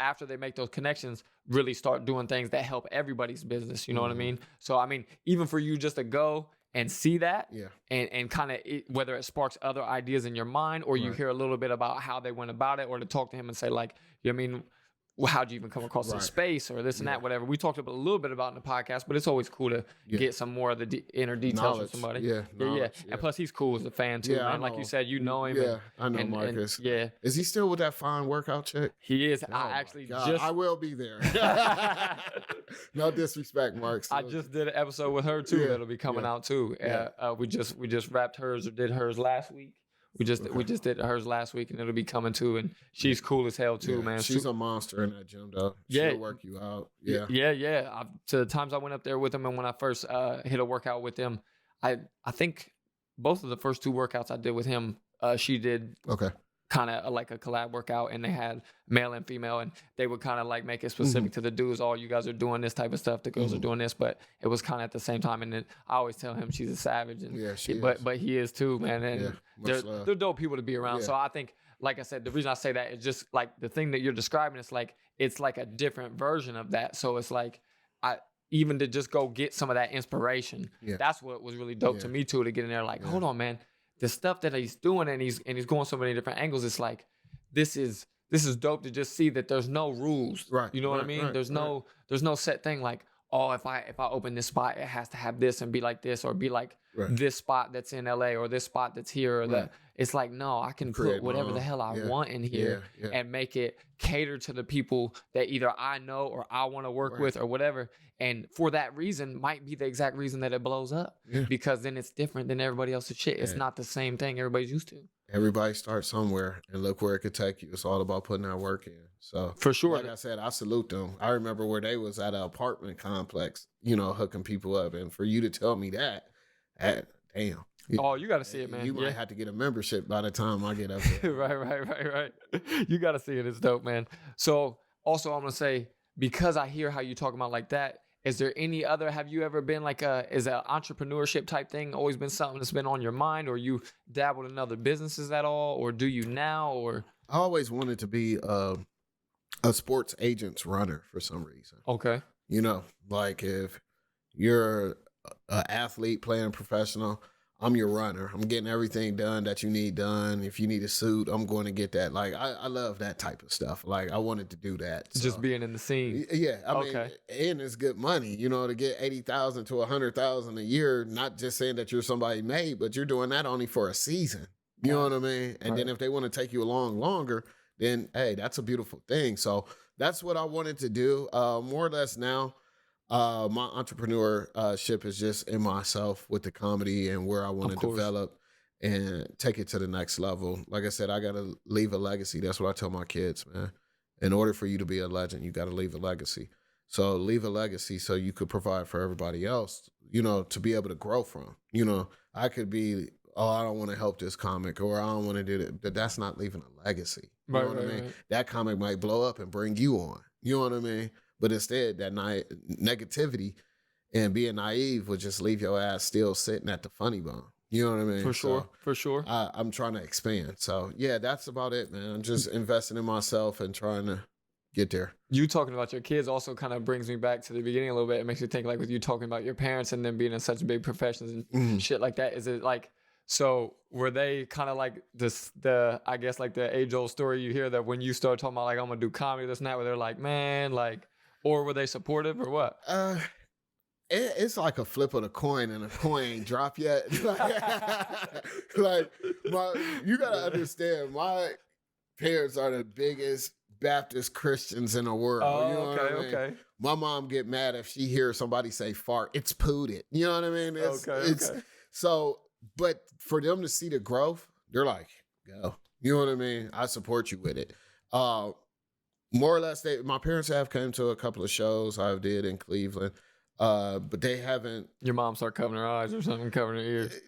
after they make those connections, really start doing things that help everybody's business. You know what I mean? So, I mean, even for you just to go and see that and kind of whether it sparks other ideas in your mind or you hear a little bit about how they went about it, or to talk to him and say like, you know what I mean? Well, how'd you even come across this space or this and that, whatever. We talked a little bit about in the podcast, but it's always cool to get some more of the inner details from somebody. Yeah. And plus, he's cool as a fan too, man. Like you said, you know him. Yeah, I know Marcus. Is he still with that fine workout chick? He is. I will be there. No disrespect, Mark. I just did an episode with her too. That'll be coming out too. We just wrapped hers or did hers last week. We just did hers last week, and it'll be coming too. And she's cool as hell too, man. She's a monster in that gym, though. She'll work you out. Yeah. To the times I went up there with him, and when I first hit a workout with him, I think both of the first 2 workouts I did with him, she did kind of like a collab workout, and they had male and female, and they would kind of like make it specific to the dudes. Oh, you guys are doing this type of stuff. The girls are doing this, but it was kind of at the same time. And then I always tell him she's a savage, and but he is too, man. And they're dope people to be around. So I think, like I said, the reason I say that is just like the thing that you're describing. It's like a different version of that. So it's like even to just go get some of that inspiration. That's what was really dope to me too. To get in there, like, hold on, man. The stuff that he's doing and he's going so many different angles. It's like this is dope to just see that there's no rules. Right. You know what I mean? There's no set thing like, oh, if I open this spot, it has to have this and be like this, or be like this spot that's in LA, or this spot that's here, or that. It's like, no, I can put whatever the hell I want in here and make it cater to the people that either I know or I want to work with or whatever. And for that reason might be the exact reason that it blows up, because then it's different than everybody else's shit. It's not the same thing everybody's used to. Everybody starts somewhere, and look where it could take you. It's all about putting that work in. So for sure, like I said, I salute them. I remember where they was at an apartment complex, hooking people up, and for you to tell me that, damn. Oh, you got to see it, man. You might have to get a membership by the time I get up there. Right. You got to see it. It's dope, man. So also I'm going to say, because I hear how you talk about like that, is there any other, have you ever been like is an entrepreneurship type thing always been something that's been on your mind, or you dabbled in other businesses at all, or do you now, or? I always wanted to be a sports agent's runner for some reason. Okay. Like if you're an athlete playing professional, I'm your runner. I'm getting everything done that you need done. If you need a suit, I'm going to get that. Like, I love that type of stuff. Like, I wanted to do that. So. Just being in the scene. Yeah. I mean, and it's good money, to get $80,000 to $100,000 a year, not just saying that you're somebody made, but you're doing that only for a season. You know what I mean? And then if they want to take you along longer, then, hey, that's a beautiful thing. So that's what I wanted to do. More or less now. My entrepreneurship is just in myself with the comedy and where I want to develop and take it to the next level. Like I said, I got to leave a legacy. That's what I tell my kids, man. In order for you to be a legend, you got to leave a legacy. So leave a legacy so you could provide for everybody else, to be able to grow from. I could be, oh, I don't want to help this comic, or I don't want to do that. But that's not leaving a legacy. You know what I mean? Right. That comic might blow up and bring you on. You know what I mean? But instead, that negativity and being naive would just leave your ass still sitting at the funny bone. You know what I mean? For sure. I'm trying to expand. So, yeah, that's about it, man. I'm just investing in myself and trying to get there. You talking about your kids also kind of brings me back to the beginning a little bit. It makes me think, like, with you talking about your parents and them being in such big professions and shit like that. Is it like, so were they kind of like I guess like the age-old story you hear that when you start talking about, like, I'm going to do comedy, this and that, where they're like, man, like, or were they supportive or what? It's like a flip of the coin, and a coin ain't dropped yet. You gotta understand, my parents are the biggest Baptist Christians in the world. Oh, you know okay, what I mean? okay. My mom get mad if she hears somebody say fart. It's pooted. You know what I mean? Okay. So, but for them to see the growth, they're like, go. You know what I mean? I support you with it. More or less, my parents have come to a couple of shows I did in Cleveland, but they haven't. Your mom start covering her eyes or something, covering her ears.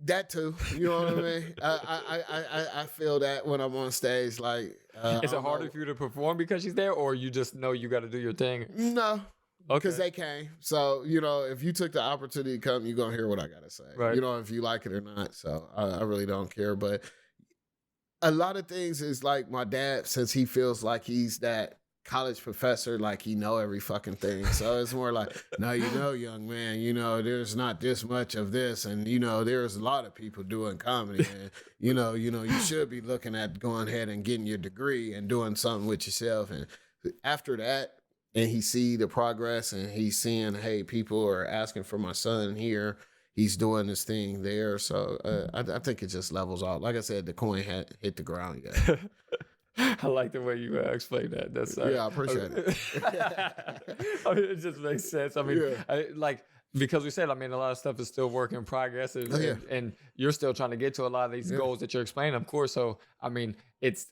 That too, you know what I mean. I feel that when I'm on stage, like, is it harder for you to perform because she's there, or you just know you got to do your thing? No, because they came. So if you took the opportunity to come, you're gonna hear what I gotta say. Right. If you like it or not. So I really don't care. But a lot of things is like my dad, since he feels like he's that college professor, like he know every fucking thing. So it's more like, no, young man, there's not this much of this, and there's a lot of people doing comedy, and you should be looking at going ahead and getting your degree and doing something with yourself. And after that, and he see the progress, and he's seeing, hey, people are asking for my son here. He's doing this thing there. So I think it just levels out. Like I said, the coin had hit the ground yet. I like the way you explained that. That's yeah, I appreciate it. I mean, it just makes sense. I mean, because we said, I mean, a lot of stuff is still work in progress, and you're still trying to get to a lot of these goals that you're explaining, of course. So, I mean,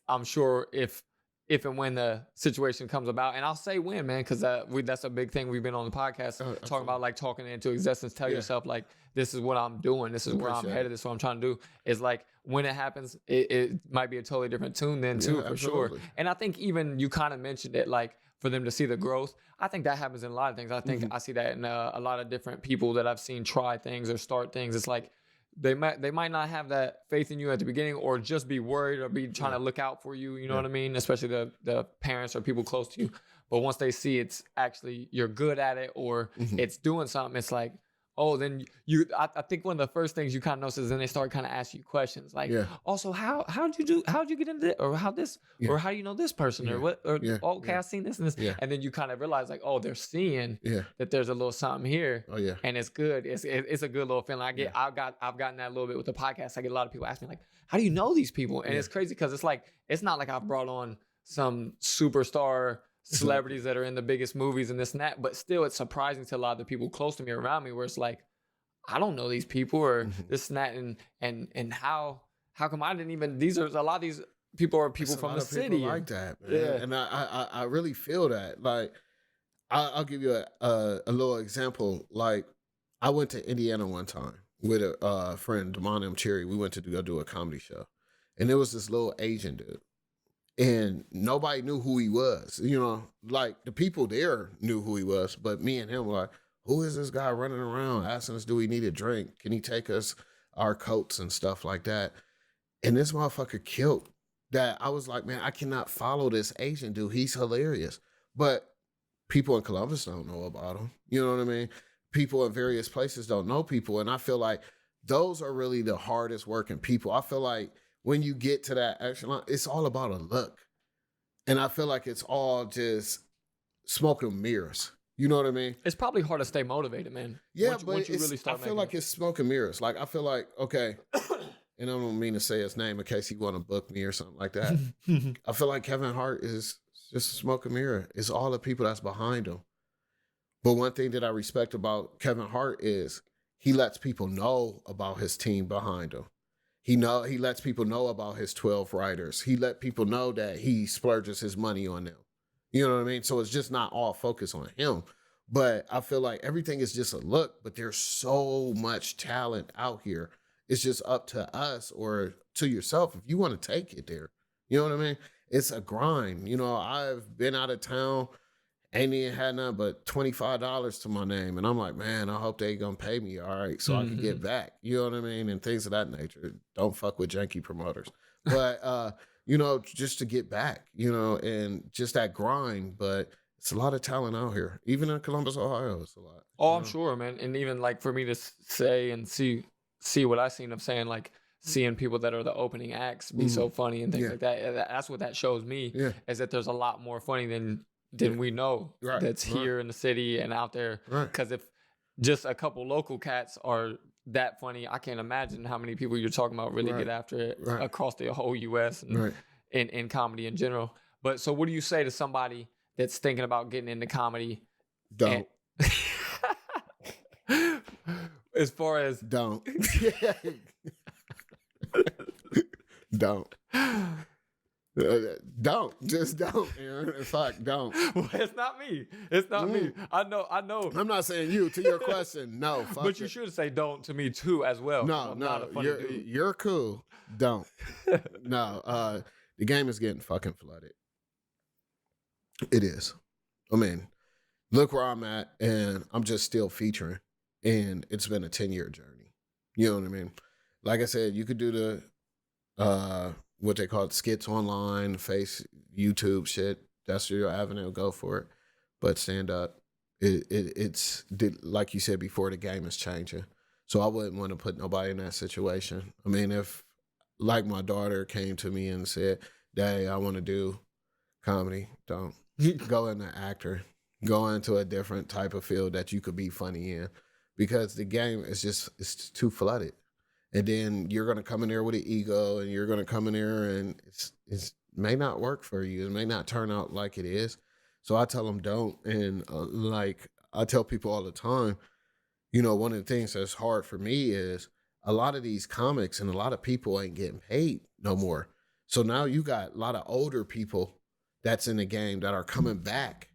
I'm sure if and when the situation comes about, and I'll say when, man, because that's a big thing we've been on the podcast talking about, like talking into existence. Tell yourself, like, this is what I'm doing. This is where I'm headed. This is what I'm trying to do. Is like when it happens, it might be a totally different tune then too, for sure. And I think even you kind of mentioned it, like for them to see the growth. I think that happens in a lot of things. I think I see that in a lot of different people that I've seen try things or start things. It's like they might not have that faith in you at the beginning, or just be worried or be trying to look out for you. You know what I mean? Especially the parents or people close to you. But once they see it's actually you're good at it, or it's doing something, it's like, oh, then I think one of the first things you kind of notice is then they start kind of asking you questions like, also, how'd you get into it, or how do you know this person, or what, or I've seen this and this, and then you kind of realize like, oh, they're seeing that there's a little something here, and it's good. It's a good little feeling. I've gotten that a little bit with the podcast. I get a lot of people ask me like, how do you know these people? And it's crazy because it's like, it's not like I've brought on some superstar celebrities that are in the biggest movies and this and that, but still it's surprising to a lot of the people close to me, around me, where it's like, I don't know these people, or this and that, and how come I didn't even, a lot of these people are people from the city like that, man. And I really feel that. Like I'll give you a little example. Like I went to Indiana one time with a friend, Damon M. Cherry. We went to go do a comedy show, and there was this little Asian dude. And nobody knew who he was, like the people there knew who he was, but me and him were like, who is this guy running around asking us, do we need a drink? Can he take us our coats and stuff like that? And this motherfucker killed that. I was like, man, I cannot follow this Asian dude. He's hilarious. But people in Columbus don't know about him. You know what I mean? People in various places don't know people. And I feel like those are really the hardest working people. I feel like when you get to that echelon, it's all about a look. And I feel like it's all just smoke and mirrors. You know what I mean? It's probably hard to stay motivated, man. Yeah, once you really start I feel like it's smoke and mirrors. Like, I feel like, okay, and I don't mean to say his name in case he want to book me or something like that. I feel like Kevin Hart is just a smoke and mirror. It's all the people that's behind him. But one thing that I respect about Kevin Hart is he lets people know about his team behind him. He lets people know about his 12 writers. He let people know that he splurges his money on them. You know what I mean? So it's just not all focused on him. But I feel like everything is just a look, but there's so much talent out here. It's just up to us or to yourself if you want to take it there. You know what I mean? It's a grind. I've been out of town, ain't even had nothing but $25 to my name. And I'm like, man, I hope they gonna pay me all right so I can get back. You know what I mean? And things of that nature. Don't fuck with janky promoters. But, just to get back, and just that grind. But it's a lot of talent out here. Even in Columbus, Ohio, it's a lot. Oh, I'm sure, man. And even like for me to say and see what I've seen of saying, like, seeing people that are the opening acts be so funny and things like that. That's what that shows me, is that there's a lot more funny than we know that's here in the city and out there. Because if just a couple local cats are that funny, I can't imagine how many people you're talking about really get after it across the whole U.S. and in comedy in general. But so what do you say to somebody that's thinking about getting into comedy? Don't. As far as don't. Don't. Don't. Just don't, Aaron. Fuck, don't. Well, it's not me. It's not me. I know. I'm not saying you. To your question, no. Fuck but you should say don't to me too as well. No. You're cool. Don't. No. The game is getting fucking flooded. It is. I mean, look where I'm at, and I'm just still featuring, and it's been a 10-year journey. You know what I mean? Like I said, you could do the what they call it, skits online, face, YouTube shit. That's your avenue. Go for it. But stand up. It's like you said before, the game is changing. So I wouldn't want to put nobody in that situation. I mean, if like my daughter came to me and said, "Daddy, I want to do comedy," don't go into actor. Go into a different type of field that you could be funny in, because the game is it's too flooded. And then you're going to come in there with an ego, and you're going to come in there and it may not work for you. It may not turn out like it is. So I tell them don't. And like I tell people all the time, you know, one of the things that's hard for me is a lot of these comics and a lot of people ain't getting paid no more. So now you got a lot of older people that's in the game that are coming back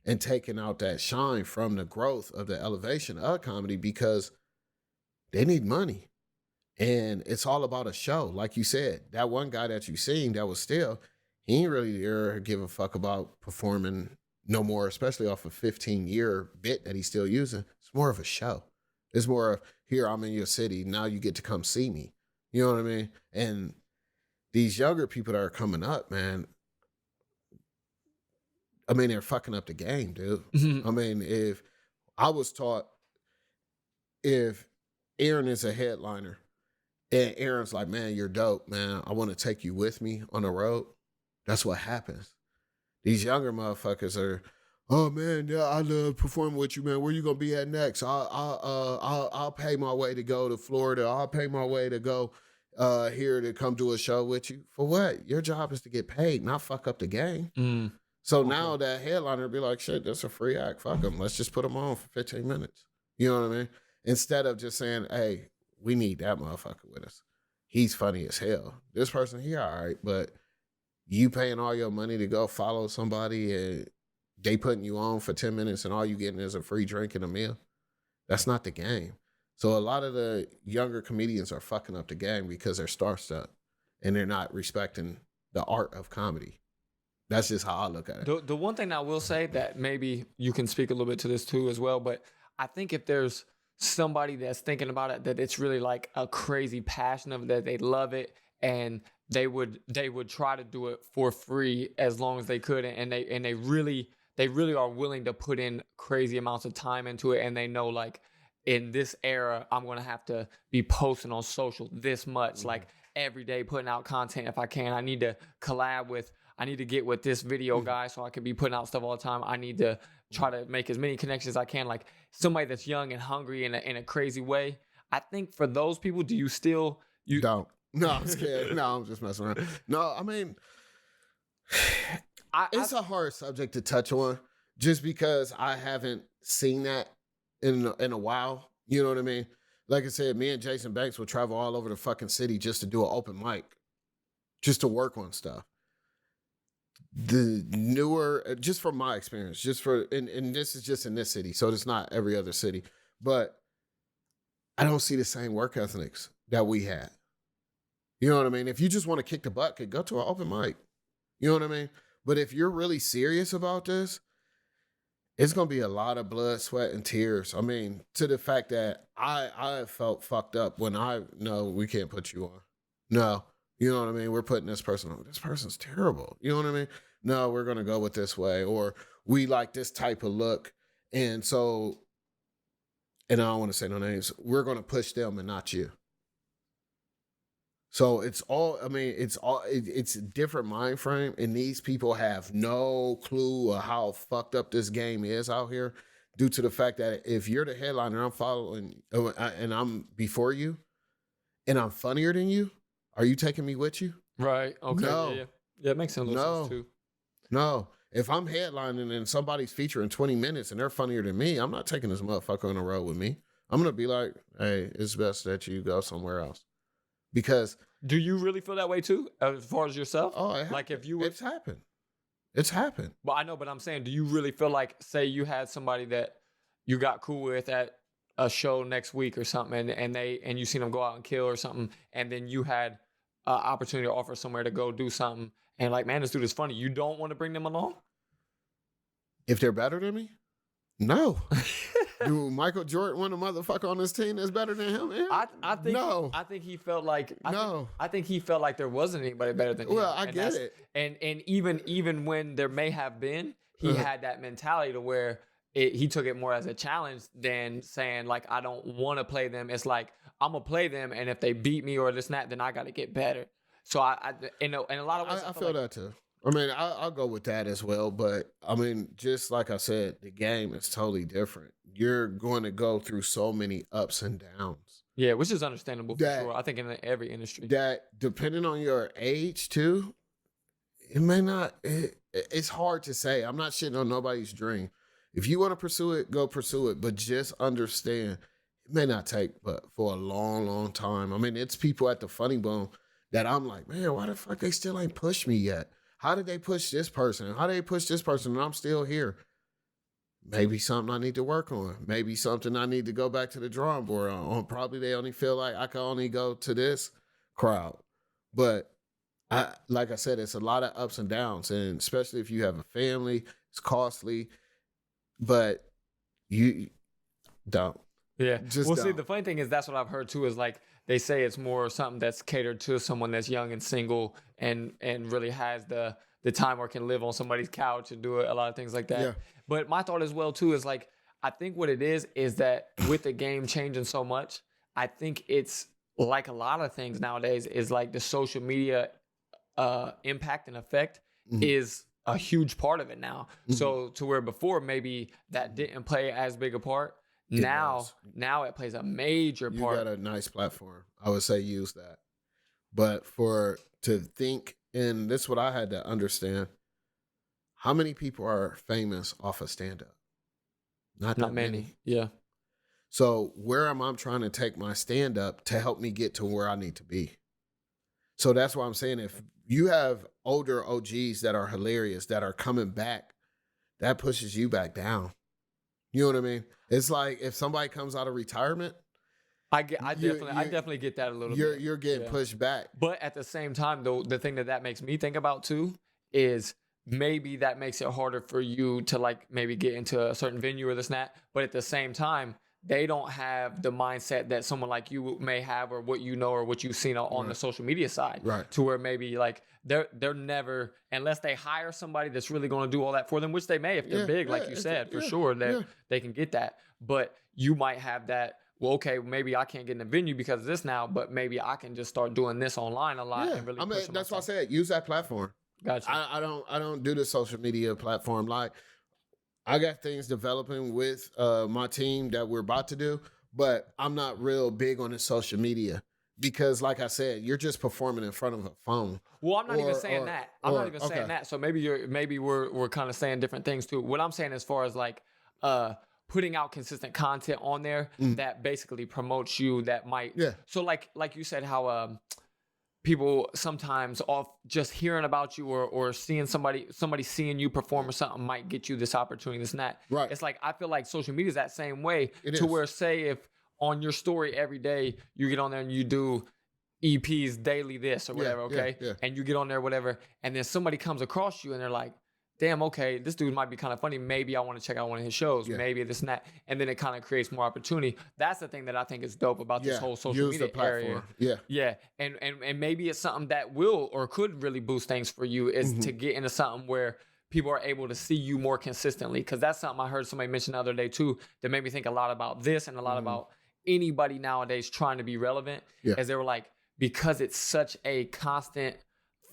and taking out that shine from the growth of the elevation of comedy, because they need money. And it's all about a show. Like you said, that one guy that you seen that was still, he ain't really ever give a fuck about performing no more, especially off a 15-year bit that he's still using. It's more of a show. It's more of, here, I'm in your city. Now you get to come see me. You know what I mean? And these younger people that are coming up, man, I mean, they're fucking up the game, dude. I mean, if I was taught, if Aaron is a headliner, and Aaron's like, "Man, you're dope, man. I want to take you with me on the road." That's what happens. These younger motherfuckers are, "Oh man, yeah, I love performing with you, man. Where you gonna be at next? I'll pay my way to go to Florida. I'll pay my way to go here to come do a show with you." For what? Your job is to get paid, not fuck up the game. So now that headliner be like, "Shit, that's a free act. Fuck them. Let's just put them on for 15 minutes." You know what I mean? Instead of just saying, "Hey, we need that motherfucker with us. He's funny as hell. This person, he all right, but you paying all your money to go follow somebody and they putting you on for 10 minutes and all you getting is a free drink and a meal." That's not the game. So a lot of the younger comedians are fucking up the game because they're starstruck and they're not respecting the art of comedy. That's just how I look at it. The one thing I will say, that maybe you can speak a little bit to this too as well, but I think if there's somebody that's thinking about it, that it's really like a crazy passion of it, that they love it, and they would try to do it for free as long as they could, and they really are willing to put in crazy amounts of time into it, and they know, like, in this era I'm gonna have to be posting on social this much, like every day, putting out content if I can. I need to get with this video guy so I can be putting out stuff all the time. I need to try to make as many connections as I can. Like, somebody that's young and hungry in a crazy way. I think for those people, do you still... Don't. No, I'm scared. No, I'm just messing around. No, I mean, it's a hard subject to touch on just because I haven't seen that in a while. You know what I mean? Like I said, me and Jason Banks would travel all over the fucking city just to do an open mic, just to work on stuff. The newer, just from my experience, and this is just in this city, so it's not every other city, but I don't see the same work ethics that we had. You know what I mean? If you just want to kick the butt, go to an open mic. You know what I mean? But if you're really serious about this, it's going to be a lot of blood, sweat, and tears. I mean, to the fact that I felt fucked up when no, we can't put you on. No. You know what I mean? We're putting this person on. This person's terrible. You know what I mean? No, we're going to go with this way. Or we like this type of look. And so, and I don't want to say no names, we're going to push them and not you. So it's a different mind frame. And these people have no clue of how fucked up this game is out here, due to the fact that if you're the headliner, I'm following, and I'm before you, and I'm funnier than you, are you taking me with you? Right. Okay. No. Yeah. Yeah, it makes sense too. No. If I'm headlining and somebody's featuring 20 minutes and they're funnier than me, I'm not taking this motherfucker on the road with me. I'm going to be like, hey, it's best that you go somewhere else. Because... Do you really feel that way too, as far as yourself? Oh, it's happened. It's happened. But I know, but I'm saying, do you really feel like, say you had somebody that you got cool with at a show next week or something, and you seen them go out and kill or something, and then you had an opportunity to offer somewhere to go do something, and like, man, this dude is funny. You don't want to bring them along? If they're better than me? No. Do Michael Jordan want a motherfucker on his team that's better than him? Yeah. I think no. I think he felt like no. I think he felt like there wasn't anybody better than him. Well, I get it. And even when there may have been, he had that mentality to where he took it more as a challenge than saying like, I don't want to play them. It's like, I'm gonna play them, and if they beat me or this and that, then I got to get better. So in a lot of ways, I feel like that too. I mean, I'll go with that as well. But, I mean, just like I said, the game is totally different. You're going to go through so many ups and downs. Yeah, which is understandable for sure. I think in every industry. That, depending on your age, too, it may not... It's hard to say. I'm not shitting on nobody's dream. If you want to pursue it, go pursue it. But just understand, it may not take but for a long, long time. I mean, it's people at the Funny Bone that I'm like, man, why the fuck they still ain't pushed me yet? How did they push this person? How did they push this person? And I'm still here. Maybe something I need to work on. Maybe something I need to go back to the drawing board on. Probably they only feel like I can only go to this crowd. But like I said, it's a lot of ups and downs. And especially if you have a family, it's costly. But you don't. Yeah. See, the funny thing is that's what I've heard too, is like they say it's more something that's catered to someone that's young and single and really has the time or can live on somebody's couch and do a lot of things like that. Yeah. But my thought as well too is like, I think what it is that with the game changing so much, I think it's like a lot of things nowadays is like the social media impact and effect is a huge part of it now. So to where before maybe that didn't play as big a part. Now it plays a major part. You got a nice platform. I would say use that. But to think, and this is what I had to understand, how many people are famous off of stand-up? Not many. Yeah. So where am I trying to take my stand-up to help me get to where I need to be? So that's why I'm saying if you have older OGs that are hilarious, that are coming back, that pushes you back down. You know what I mean? It's like if somebody comes out of retirement, I definitely get that a little bit. You're getting pushed back. But at the same time, though, the thing that makes me think about too is maybe that makes it harder for you to like maybe get into a certain venue or this and that. But at the same time, they don't have the mindset that someone like you may have, or what you know, or what you've seen on the social media side. Right. To where maybe like they're never, unless they hire somebody that's really going to do all that for them, which they may if they're big, like you said, for sure they can get that. But you might have that. Well, okay, maybe I can't get in the venue because of this now, but maybe I can just start doing this online a lot and really. I mean, that's why I said use that platform. Gotcha. I don't do the social media platform. Like I got things developing with my team that we're about to do, but I'm not real big on the social media because, like I said, you're just performing in front of a phone. Well, I'm not even saying that. I'm not even saying that. So maybe we're kind of saying different things too. What I'm saying as far as like putting out consistent content on there that basically promotes you, that might. Yeah. So like you said, how people sometimes off just hearing about you or seeing somebody to you perform or something might get you this opportunity, this and that. Right. It's like I feel like social media is that same way where say if on your story every day you get on there and you do EPs daily this or whatever, and you get on there whatever, and then somebody comes across you and they're like, damn, okay, this dude might be kind of funny. Maybe I want to check out one of his shows. Yeah. Maybe this and that. And then it kind of creates more opportunity. That's the thing that I think is dope about this whole social media area. Yeah. Yeah. And maybe it's something that will or could really boost things for you is to get into something where people are able to see you more consistently. Because that's something I heard somebody mention the other day too that made me think a lot about this and a lot about anybody nowadays trying to be relevant. Yeah. As they were like, because it's such a constant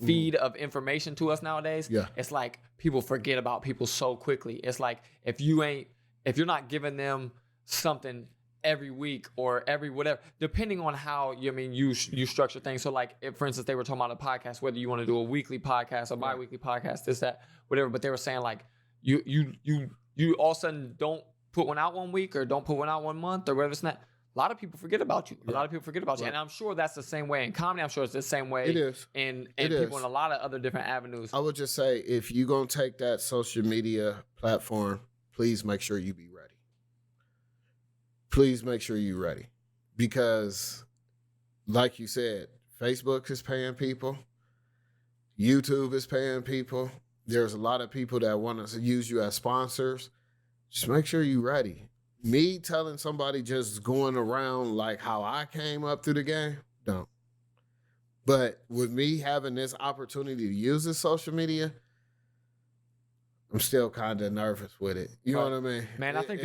feed of information to us nowadays, it's like people forget about people so quickly. It's like if you're not giving them something every week or every whatever, depending on how you structure things. So like if, for instance, they were talking about a podcast, whether you want to do a weekly podcast or bi-weekly podcast, this, that, whatever, but they were saying like you all of a sudden don't put one out 1 week or don't put one out 1 month or whatever it's not. A lot of people forget about you. A lot of people forget about you. And I'm sure that's the same way in comedy. I'm sure it's the same way in people in a lot of other different avenues. I would just say, if you're going to take that social media platform, please make sure you be ready. Please make sure you're ready. Because, like you said, Facebook is paying people. YouTube is paying people. There's a lot of people that want to use you as sponsors. Just make sure you're ready. Me telling somebody just going around like how I came up through the game, don't. But with me having this opportunity to use this social media, I'm still kind of nervous with it. You know what I mean? Man, I think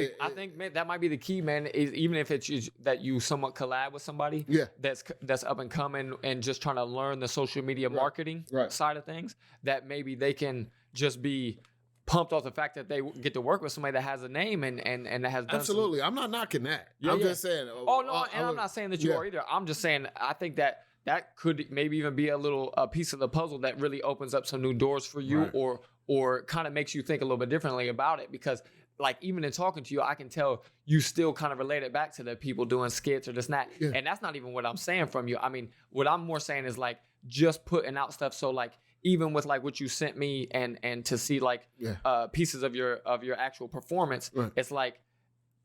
that might be the key, man, is even if it's that you somewhat collab with somebody that's up and coming and just trying to learn the social media marketing side of things, that maybe they can just be pumped off the fact that they get to work with somebody that has a name and that has done absolutely. I'm not knocking that. I'm just saying. I'm not saying that you are either. I'm just saying I think that could maybe even be a piece of the puzzle that really opens up some new doors for you, or kind of makes you think a little bit differently about it. Because like even in talking to you, I can tell you still kind of relate it back to the people doing skits or this and that. Yeah. And that's not even what I'm saying from you. I mean, what I'm more saying is like just putting out stuff. So like even with like what you sent me and to see like pieces of your actual performance, it's like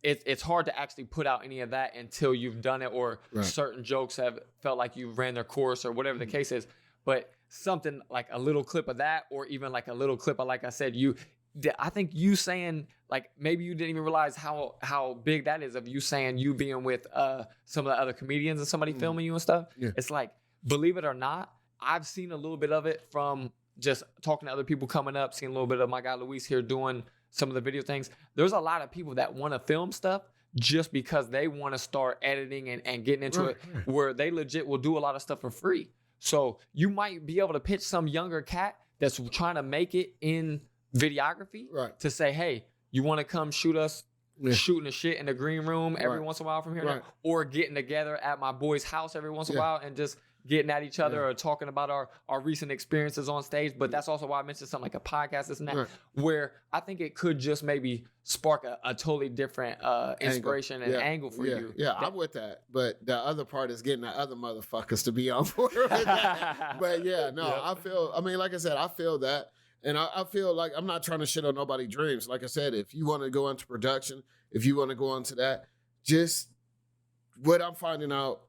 it's hard to actually put out any of that until you've done it, or certain jokes have felt like you ran their course or whatever the case is. But something like a little clip of that, or even like a little clip of, like I said, I think you saying, like, maybe you didn't even realize how big that is, of you saying you being with some of the other comedians and somebody filming you and stuff. Yeah. It's like, believe it or not, I've seen a little bit of it from just talking to other people coming up, seeing a little bit of my guy Luis here doing some of the video things. There's a lot of people that want to film stuff just because they want to start editing and getting into it, where they legit will do a lot of stuff for free. So you might be able to pitch some younger cat that's trying to make it in videography to say, hey, you want to come shoot us shooting the shit in the green room every once in a while from here now, or getting together at my boy's house every once in a while and just getting at each other or talking about our recent experiences on stage. But that's also why I mentioned something like a podcast, this and that, where I think it could just maybe spark a totally different inspiration and angle for you. Yeah, I'm with that. But the other part is getting the other motherfuckers to be on board with that. But I mean, like I said, I feel that. And I feel like I'm not trying to shit on nobody's dreams. Like I said, if you want to go into production, if you want to go into that, just what I'm finding out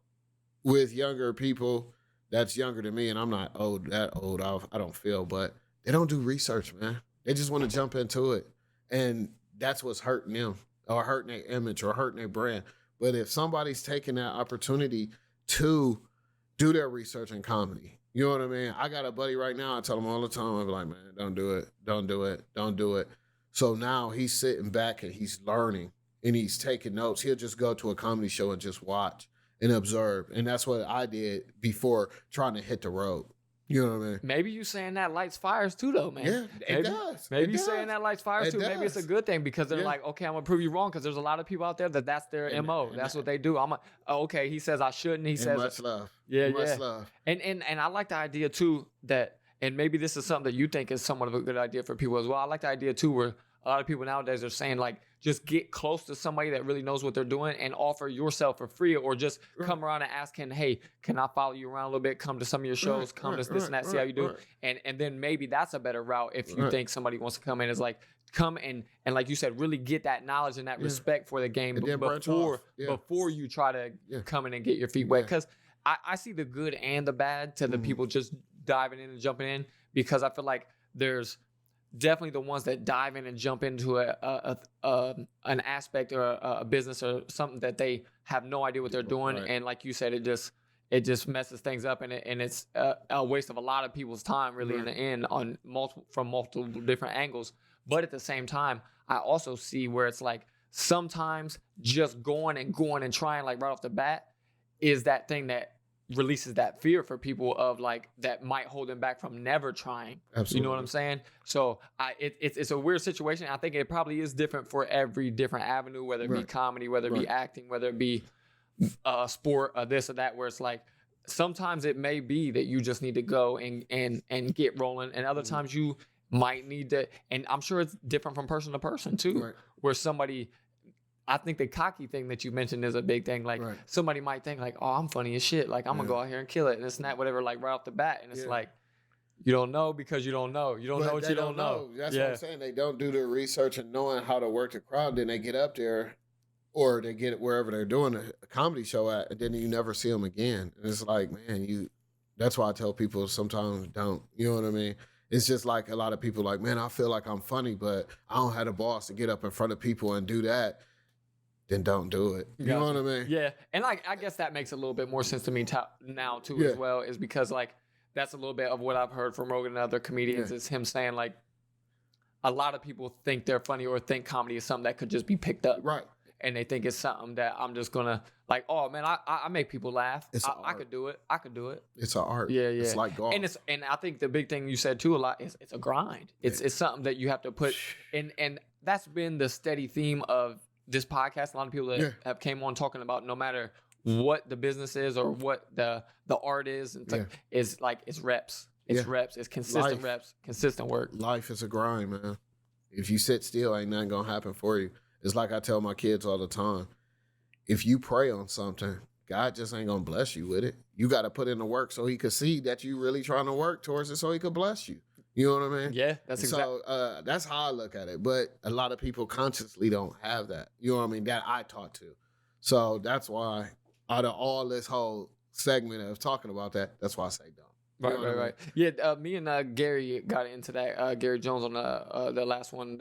with younger people that's younger than me, and I'm not that old, I don't feel, but they don't do research, man. They just want to jump into it. And that's what's hurting them, or hurting their image, or hurting their brand. But if somebody's taking that opportunity to do their research in comedy, you know what I mean? I got a buddy right now, I tell him all the time, I'm like, man, don't do it, don't do it, don't do it. So now he's sitting back and he's learning and he's taking notes. He'll just go to a comedy show and just watch and observe. And that's what I did before trying to hit the road. You know what I mean? Maybe you saying that lights fires too, though, man. Yeah, it does. Maybe you saying that lights fires too. Maybe it's a good thing, because they're like, okay, I'm gonna prove you wrong, because there's a lot of people out there that's their MO. That's what they do. Okay, he says I shouldn't. He says much love. Much love. And I like the idea too that, and maybe this is something that you think is somewhat of a good idea for people as well. I like the idea too where a lot of people nowadays are saying, like, just get close to somebody that really knows what they're doing and offer yourself for free, or just come around and asking, hey, can I follow you around a little bit? Come to some of your shows, come to this and that, see how you do it. And then maybe that's a better route if you think somebody wants to come in, is like, come and like you said, really get that knowledge and that respect for the game before you try to come in and get your feet wet. Because I see the good and the bad to the people just diving in and jumping in, because I feel like there's definitely the ones that dive in and jump into an aspect or a business or something that they have no idea what they're doing, and like you said, it just messes things up, and it's a waste of a lot of people's time, really, in the end, from multiple different angles. But at the same time, I also see where it's like sometimes just going and trying, like right off the bat, is that thing that releases that fear for people of like that might hold them back from never trying. Absolutely. You know what I'm saying? So it's a weird situation. I think it probably is different for every different avenue, whether it be comedy, whether it be acting, whether it be sport, this or that, where it's like sometimes it may be that you just need to go and get rolling, and other times you might need to, and I'm sure it's different from person to person too, where somebody, I think the cocky thing that you mentioned is a big thing. Like somebody might think like, oh, I'm funny as shit. Like I'm gonna go out here and kill it, and it's not whatever, like right off the bat. And it's like, you don't know because you don't know. You don't know what you don't know. That's what I'm saying. They don't do the research and knowing how to work the crowd. Then they get up there, or they get it wherever they're doing a comedy show at, and then you never see them again. And it's like, man, that's why I tell people sometimes don't. You know what I mean? It's just like a lot of people like, man, I feel like I'm funny, but I don't have the balls to get up in front of people and do that. Then don't do it. You know what I mean? Yeah. And like, I guess that makes a little bit more sense to me now too as well, is because like that's a little bit of what I've heard from Rogan and other comedians is him saying like a lot of people think they're funny or think comedy is something that could just be picked up. Right. And they think it's something that I'm just gonna like, oh man, I make people laugh. I could do it. I could do it. It's an art. Yeah. It's like golf. And I think the big thing you said too a lot is it's a grind. It's something that you have to put in, and that's been the steady theme of this podcast. A lot of people that have came on talking about no matter what the business is or what the art is, and it's like it's reps. It's reps. It's consistent reps, consistent work. Life is a grind, man. If you sit still, ain't nothing gonna happen for you. It's like I tell my kids all the time. If you pray on something, God just ain't gonna bless you with it. You got to put in the work so he could see that you really trying to work towards it so he could bless you. You know what I mean? Yeah, that's exactly. So that's how I look at it. But a lot of people consciously don't have that. You know what I mean? That I taught to. So that's why out of all this whole segment of talking about that, that's why I say don't. Right. Yeah, me and Gary got into that. Gary Jones on the last one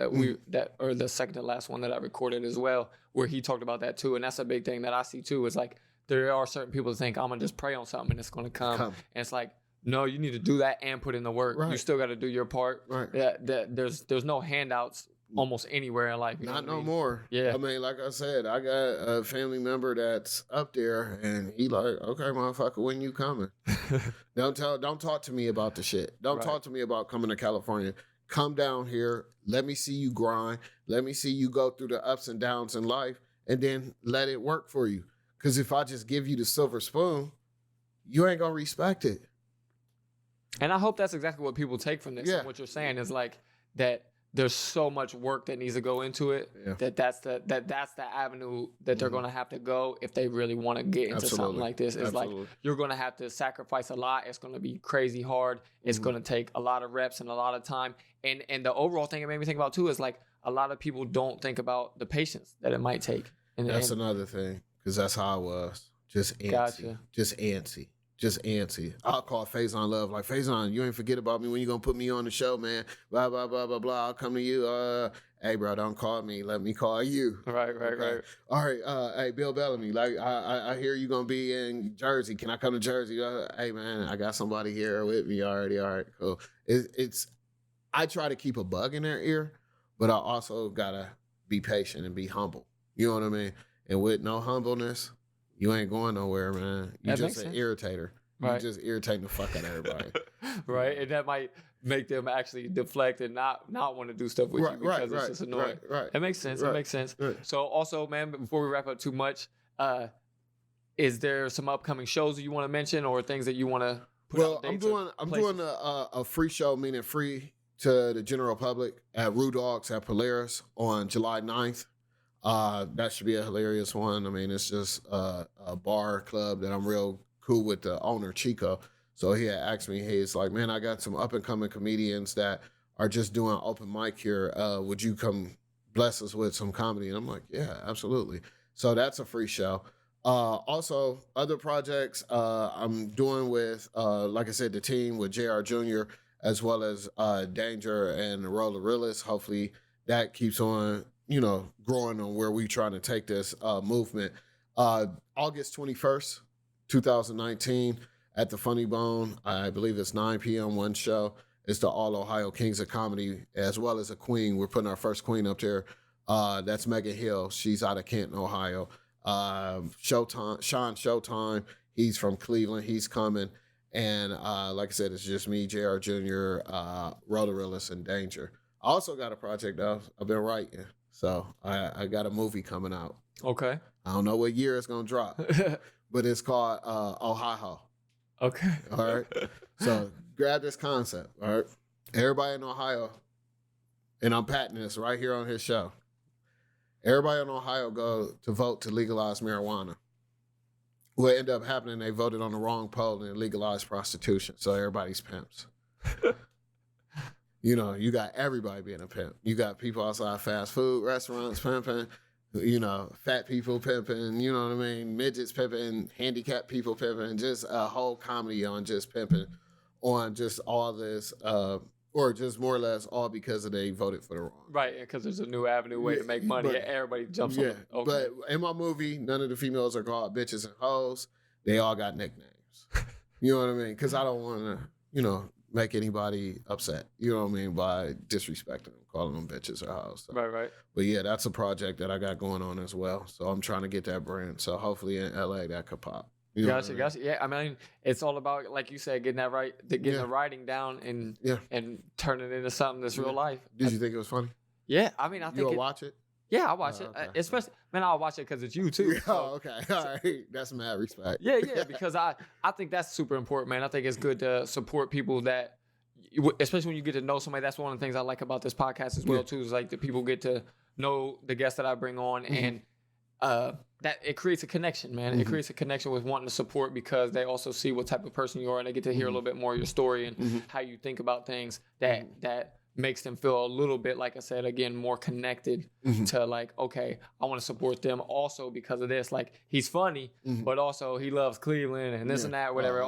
or the second to last one that I recorded as well, where he talked about that too. And that's a big thing that I see too. Is like there are certain people that think I'm gonna just pray on something and it's gonna come. And it's like, no, you need to do that and put in the work. You still got to do your part. There's no handouts almost anywhere in life. Not no more. Yeah. I mean, like I said, I got a family member that's up there, and he like, okay, motherfucker, when you coming? Don't talk to me about the shit. Don't talk to me about coming to California. Come down here. Let me see you grind. Let me see you go through the ups and downs in life, and then let it work for you. Because if I just give you the silver spoon, you ain't gonna respect it. And I hope that's exactly what people take from this. And what you're saying is like that there's so much work that needs to go into it that's the avenue that they're going to have to go if they really want to get into something like this. It's like you're going to have to sacrifice a lot. It's going to be crazy hard. It's going to take a lot of reps and a lot of time. And the overall thing it made me think about too is like a lot of people don't think about the patience that it might take. And that's another thing, because that's how I was. Just antsy. Just antsy. I'll call Faison Love. Like, Faison, you ain't forget about me when you gonna put me on the show, man. Blah, blah, blah, blah, blah. I'll come to you. Hey, bro, don't call me. Let me call you. Right. All right. Hey, Bill Bellamy, like, I hear you gonna be in Jersey. Can I come to Jersey? Hey, man, I got somebody here with me already. All right, cool. I try to keep a bug in their ear, but I also gotta be patient and be humble. You know what I mean? And with no humbleness, you ain't going nowhere, man. You just an irritator. You just irritating the fuck out of everybody. Right. And that might make them actually deflect and not want to do stuff with you because it's just annoying. Right. It makes sense. It makes sense. Right. So also, man, before we wrap up too much, is there some upcoming shows that you want to mention or things that you want to put out? Well, I'm doing a free show, meaning free to the general public, at Rue Dogs at Polaris on July 9th. That should be a hilarious one. I mean, it's just a bar club that I'm real cool with the owner, Chico. So he had asked me, he's like, man, I got some up and coming comedians that are just doing open mic here. Would you come bless us with some comedy? And I'm like, yeah, absolutely. So that's a free show. Also, other projects I'm doing with, like I said, the team with JR Jr., as well as Danger and the Roll of Realist. Hopefully that keeps on, growing on where we trying to take this movement. August 21st, 2019, at the Funny Bone. I believe it's 9 p.m. one show. It's the All Ohio Kings of Comedy, as well as a queen. We're putting our first queen up there. That's Megan Hill. She's out of Canton, Ohio. Showtime. Sean Showtime. He's from Cleveland. He's coming. And like I said, it's just me, JR Jr., Rotorillis, and Danger. I also got a project though. I've been writing. So I got a movie coming out. Okay. I don't know what year it's going to drop, but it's called Ohio. Okay. All right. So grab this concept. All right. Everybody in Ohio, and I'm patenting this right here on his show. Everybody in Ohio go to vote to legalize marijuana. What ended up happening, they voted on the wrong poll and legalized prostitution. So everybody's pimps. You know, you got everybody being a pimp. You got people outside fast food restaurants pimping, you know, fat people pimping, you know what I mean? Midgets pimping, handicapped people pimping, just a whole comedy on just pimping, on just all this, or just more or less all because they voted for the wrong. Right, because there's a new avenue way to make money. Everybody jumps on it. Okay. But in my movie, none of the females are called bitches and hoes. They all got nicknames. You know what I mean? Because I don't want to, you know, make anybody upset. You know what I mean? By disrespecting them, calling them bitches or hoes. So. Right. But yeah, that's a project that I got going on as well. So I'm trying to get that brand. So hopefully in LA that could pop. You know gotcha. Yeah, I mean, it's all about, like you said, getting that right, getting the writing down and turning it into something that's real life. Did you think it was funny? Yeah, I mean, I think you'll watch it. Yeah, I'll watch it. Okay. Especially, man, I'll watch it because it's you too. Oh, okay. All right. That's mad respect. Yeah, because I think that's super important, man. I think it's good to support people that, especially when you get to know somebody. That's one of the things I like about this podcast as well too. Is like the people get to know the guests that I bring on, and that it creates a connection, man. It creates a connection with wanting to support because they also see what type of person you are, and they get to hear a little bit more of your story and how you think about things that makes them feel a little bit, like I said, again, more connected to like, okay, I want to support them also because of this. Like, he's funny, but also he loves Cleveland and this and that, whatever.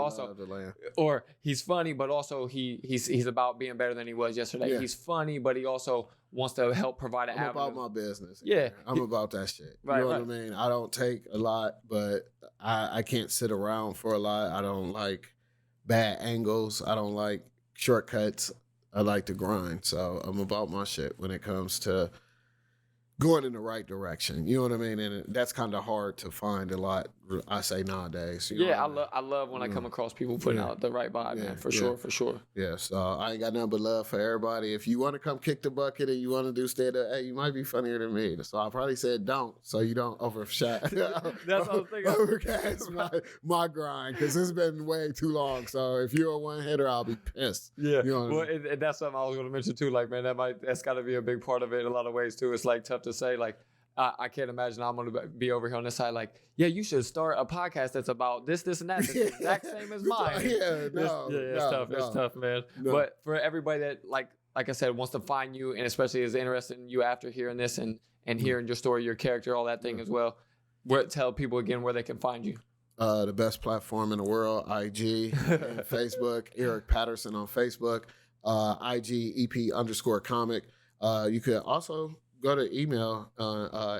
Or he's funny, but also he's about being better than he was yesterday. Yeah. He's funny, but he also wants to help provide an avenue. I'm about my business. Yeah. I'm about that shit. You know what I mean? I don't take a lot, but I can't sit around for a lot. I don't like bad angles. I don't like shortcuts. I like to grind. So I'm about my shit when it comes to going in the right direction. You know what I mean? And that's kind of hard to find a lot, I say, nowadays. You know I love when I come across people putting out the right vibe, man. For sure. Yeah, so I ain't got nothing but love for everybody. If you want to come kick the bucket and you want to do stand-up, hey, you might be funnier than me. So I probably said don't, so you don't overshadow. That's what I was thinking. Overcast my grind, because it's been way too long. So if you're a one-hitter, I'll be pissed. Yeah, you know and that's something I was going to mention too. Like, man, that's got to be a big part of it in a lot of ways too. It's like tough to say, like, I can't imagine I'm going to be over here on this side like, yeah, you should start a podcast that's about this, and that. It's the exact same as mine. It's tough, man. No. But for everybody that, like I said, wants to find you and especially is interested in you after hearing this and hearing your story, your character, all that thing as well, tell people again where they can find you. The best platform in the world, IG, and Facebook, Eric Patterson on Facebook, IG EP_comic. You could also go to email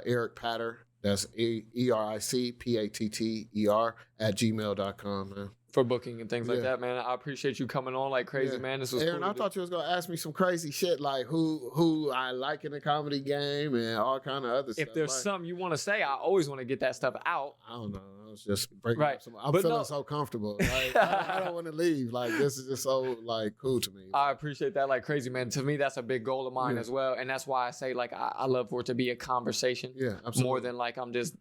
Eric Patter, that's ERICPATTER @gmail.com, man. For booking and things like that, man. I appreciate you coming on like crazy, man. This was Aaron, cool I thought you was gonna ask me some crazy shit like who I like in the comedy game and all kind of other stuff. If there's something you want to say, I always want to get that stuff out. I don't know. I was just breaking up some. I'm feeling so comfortable. Like, I don't want to leave. Like, this is just so like cool to me. I appreciate that like crazy, man. To me, that's a big goal of mine as well, and that's why I say like I love for it to be a conversation. Yeah, absolutely. More than like I'm just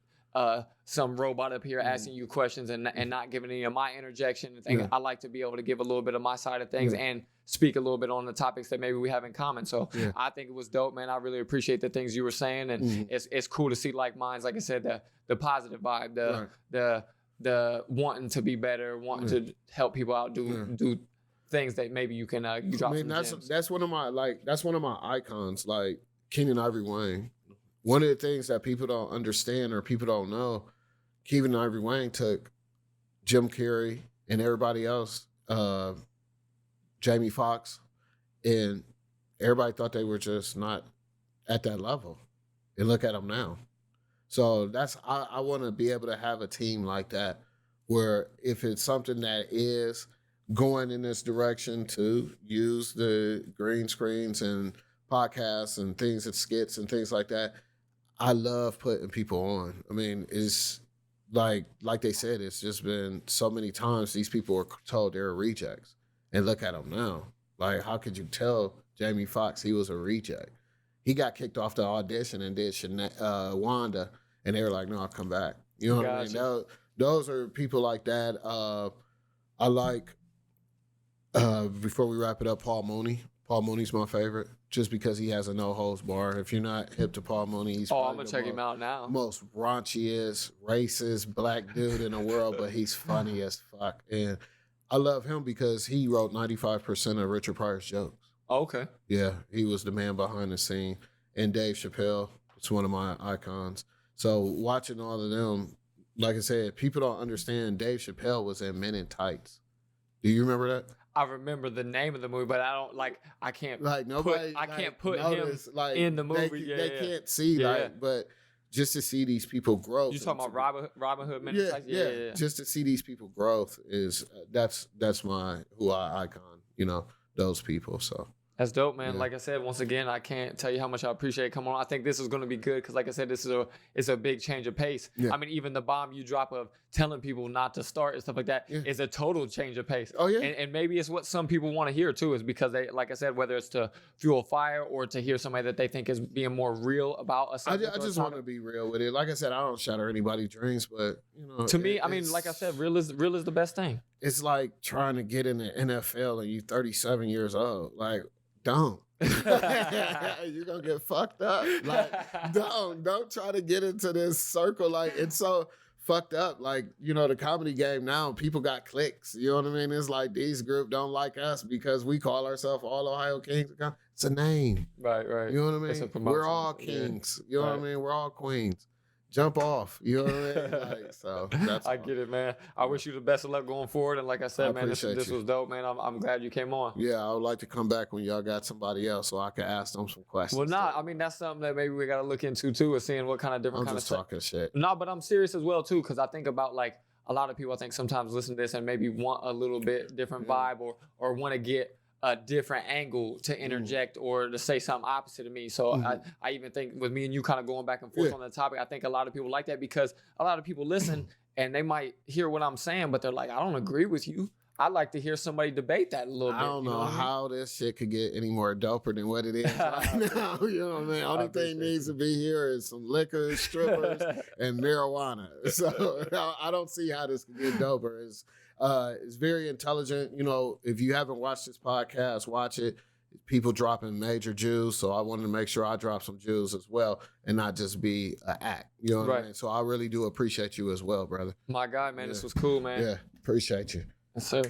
some robot up here asking you questions and not giving any of my interjection and things. I like to be able to give a little bit of my side of things and speak a little bit on the topics that maybe we have in common. So I think it was dope, man. I really appreciate the things you were saying, and it's cool to see like minds, like I said, the positive vibe, the wanting to be better, wanting to help people out, do things that maybe you can drop. I mean, that's one of my icons, like Keenen Ivory Wayne. One of the things that people don't understand or people don't know, Keenen Ivory Wayne took Jim Carrey and everybody else, Jamie Foxx, and everybody thought they were just not at that level. And look at them now. So I want to be able to have a team like that, where if it's something that is going in this direction, to use the green screens and podcasts and things and skits and things like that. I love putting people on. I mean, like they said, it's just been so many times these people were told they're rejects. And look at them now. Like, how could you tell Jamie Foxx he was a reject? He got kicked off the audition and did Wanda, and they were like, no, I'll come back. You know what I mean? Those are people like that. I like, before we wrap it up, Paul Mooney. Paul Mooney's my favorite, just because he has a no-holds bar. If you're not hip to Paul Mooney, he's I'm going to check him out now. Most raunchiest, racist black dude in the world, but he's funny as fuck. And I love him because he wrote 95% of Richard Pryor's jokes. Okay. Yeah, he was the man behind the scene. And Dave Chappelle, it's one of my icons. So watching all of them, like I said, people don't understand Dave Chappelle was in Men in Tights. Do you remember that? I remember the name of the movie, but I can't like nobody. Can't put notice, him like, in the movie. They can't see but just to see these people grow. You talking about Robin Hood Men in Tights? Yeah. Just to see these people growth is that's my icon. You know, those people. So. That's dope, man. Yeah. Like I said, once again, I can't tell you how much I appreciate coming on. I think this is going to be good because, like I said, it's a big change of pace. Yeah. I mean, even the bomb you drop of telling people not to start and stuff like that is a total change of pace. Oh, yeah. And maybe it's what some people want to hear, too, is because they, like I said, whether it's to fuel fire or to hear somebody that they think is being more real about a subject. I just want to be real with it. Like I said, I don't shatter anybody's dreams, but, you know. To me, I mean, like I said, real is the best thing. It's like trying to get in the NFL and you're 37 years old. Like, don't. You're gonna get fucked up. Like, don't try to get into this circle. Like, it's so fucked up. Like, you know, the comedy game now, people got cliques. You know what I mean? It's like these group don't like us because we call ourselves all Ohio Kings. It's a name. Right. You know what I mean? We're all kings. Yeah. You know what I mean? We're all queens. Jump off. You know what I mean? Like, so that's I get it, man. I wish you the best of luck going forward. And like I said, man, this was dope, man. I'm glad you came on. Yeah, I would like to come back when y'all got somebody else so I can ask them some questions. Well, I mean, that's something that maybe we got to look into, too, is seeing what kind of different I'm just talking shit. No, but I'm serious as well, too, because I think about, like, a lot of people, I think, sometimes listen to this and maybe want a little bit different vibe or want to get a different angle to interject or to say something opposite of me. So I even think with me and you kind of going back and forth on the topic, I think a lot of people like that because a lot of people listen and they might hear what I'm saying, but they're like, I don't agree with you. I'd like to hear somebody debate that a little bit. I don't know how this shit could get any more doper than what it is right now. You know what I mean? Only thing needs to be here is some liquor, strippers, and marijuana. So I don't see how this could get doper. It's very intelligent. You know, if you haven't watched this podcast, watch it. People dropping major Jews, so I wanted to make sure I drop some Jews as well and not just be an act. You know what I mean? So I really do appreciate you as well, brother. My guy, man, this was cool, man. Yeah, appreciate you. Yes, sir.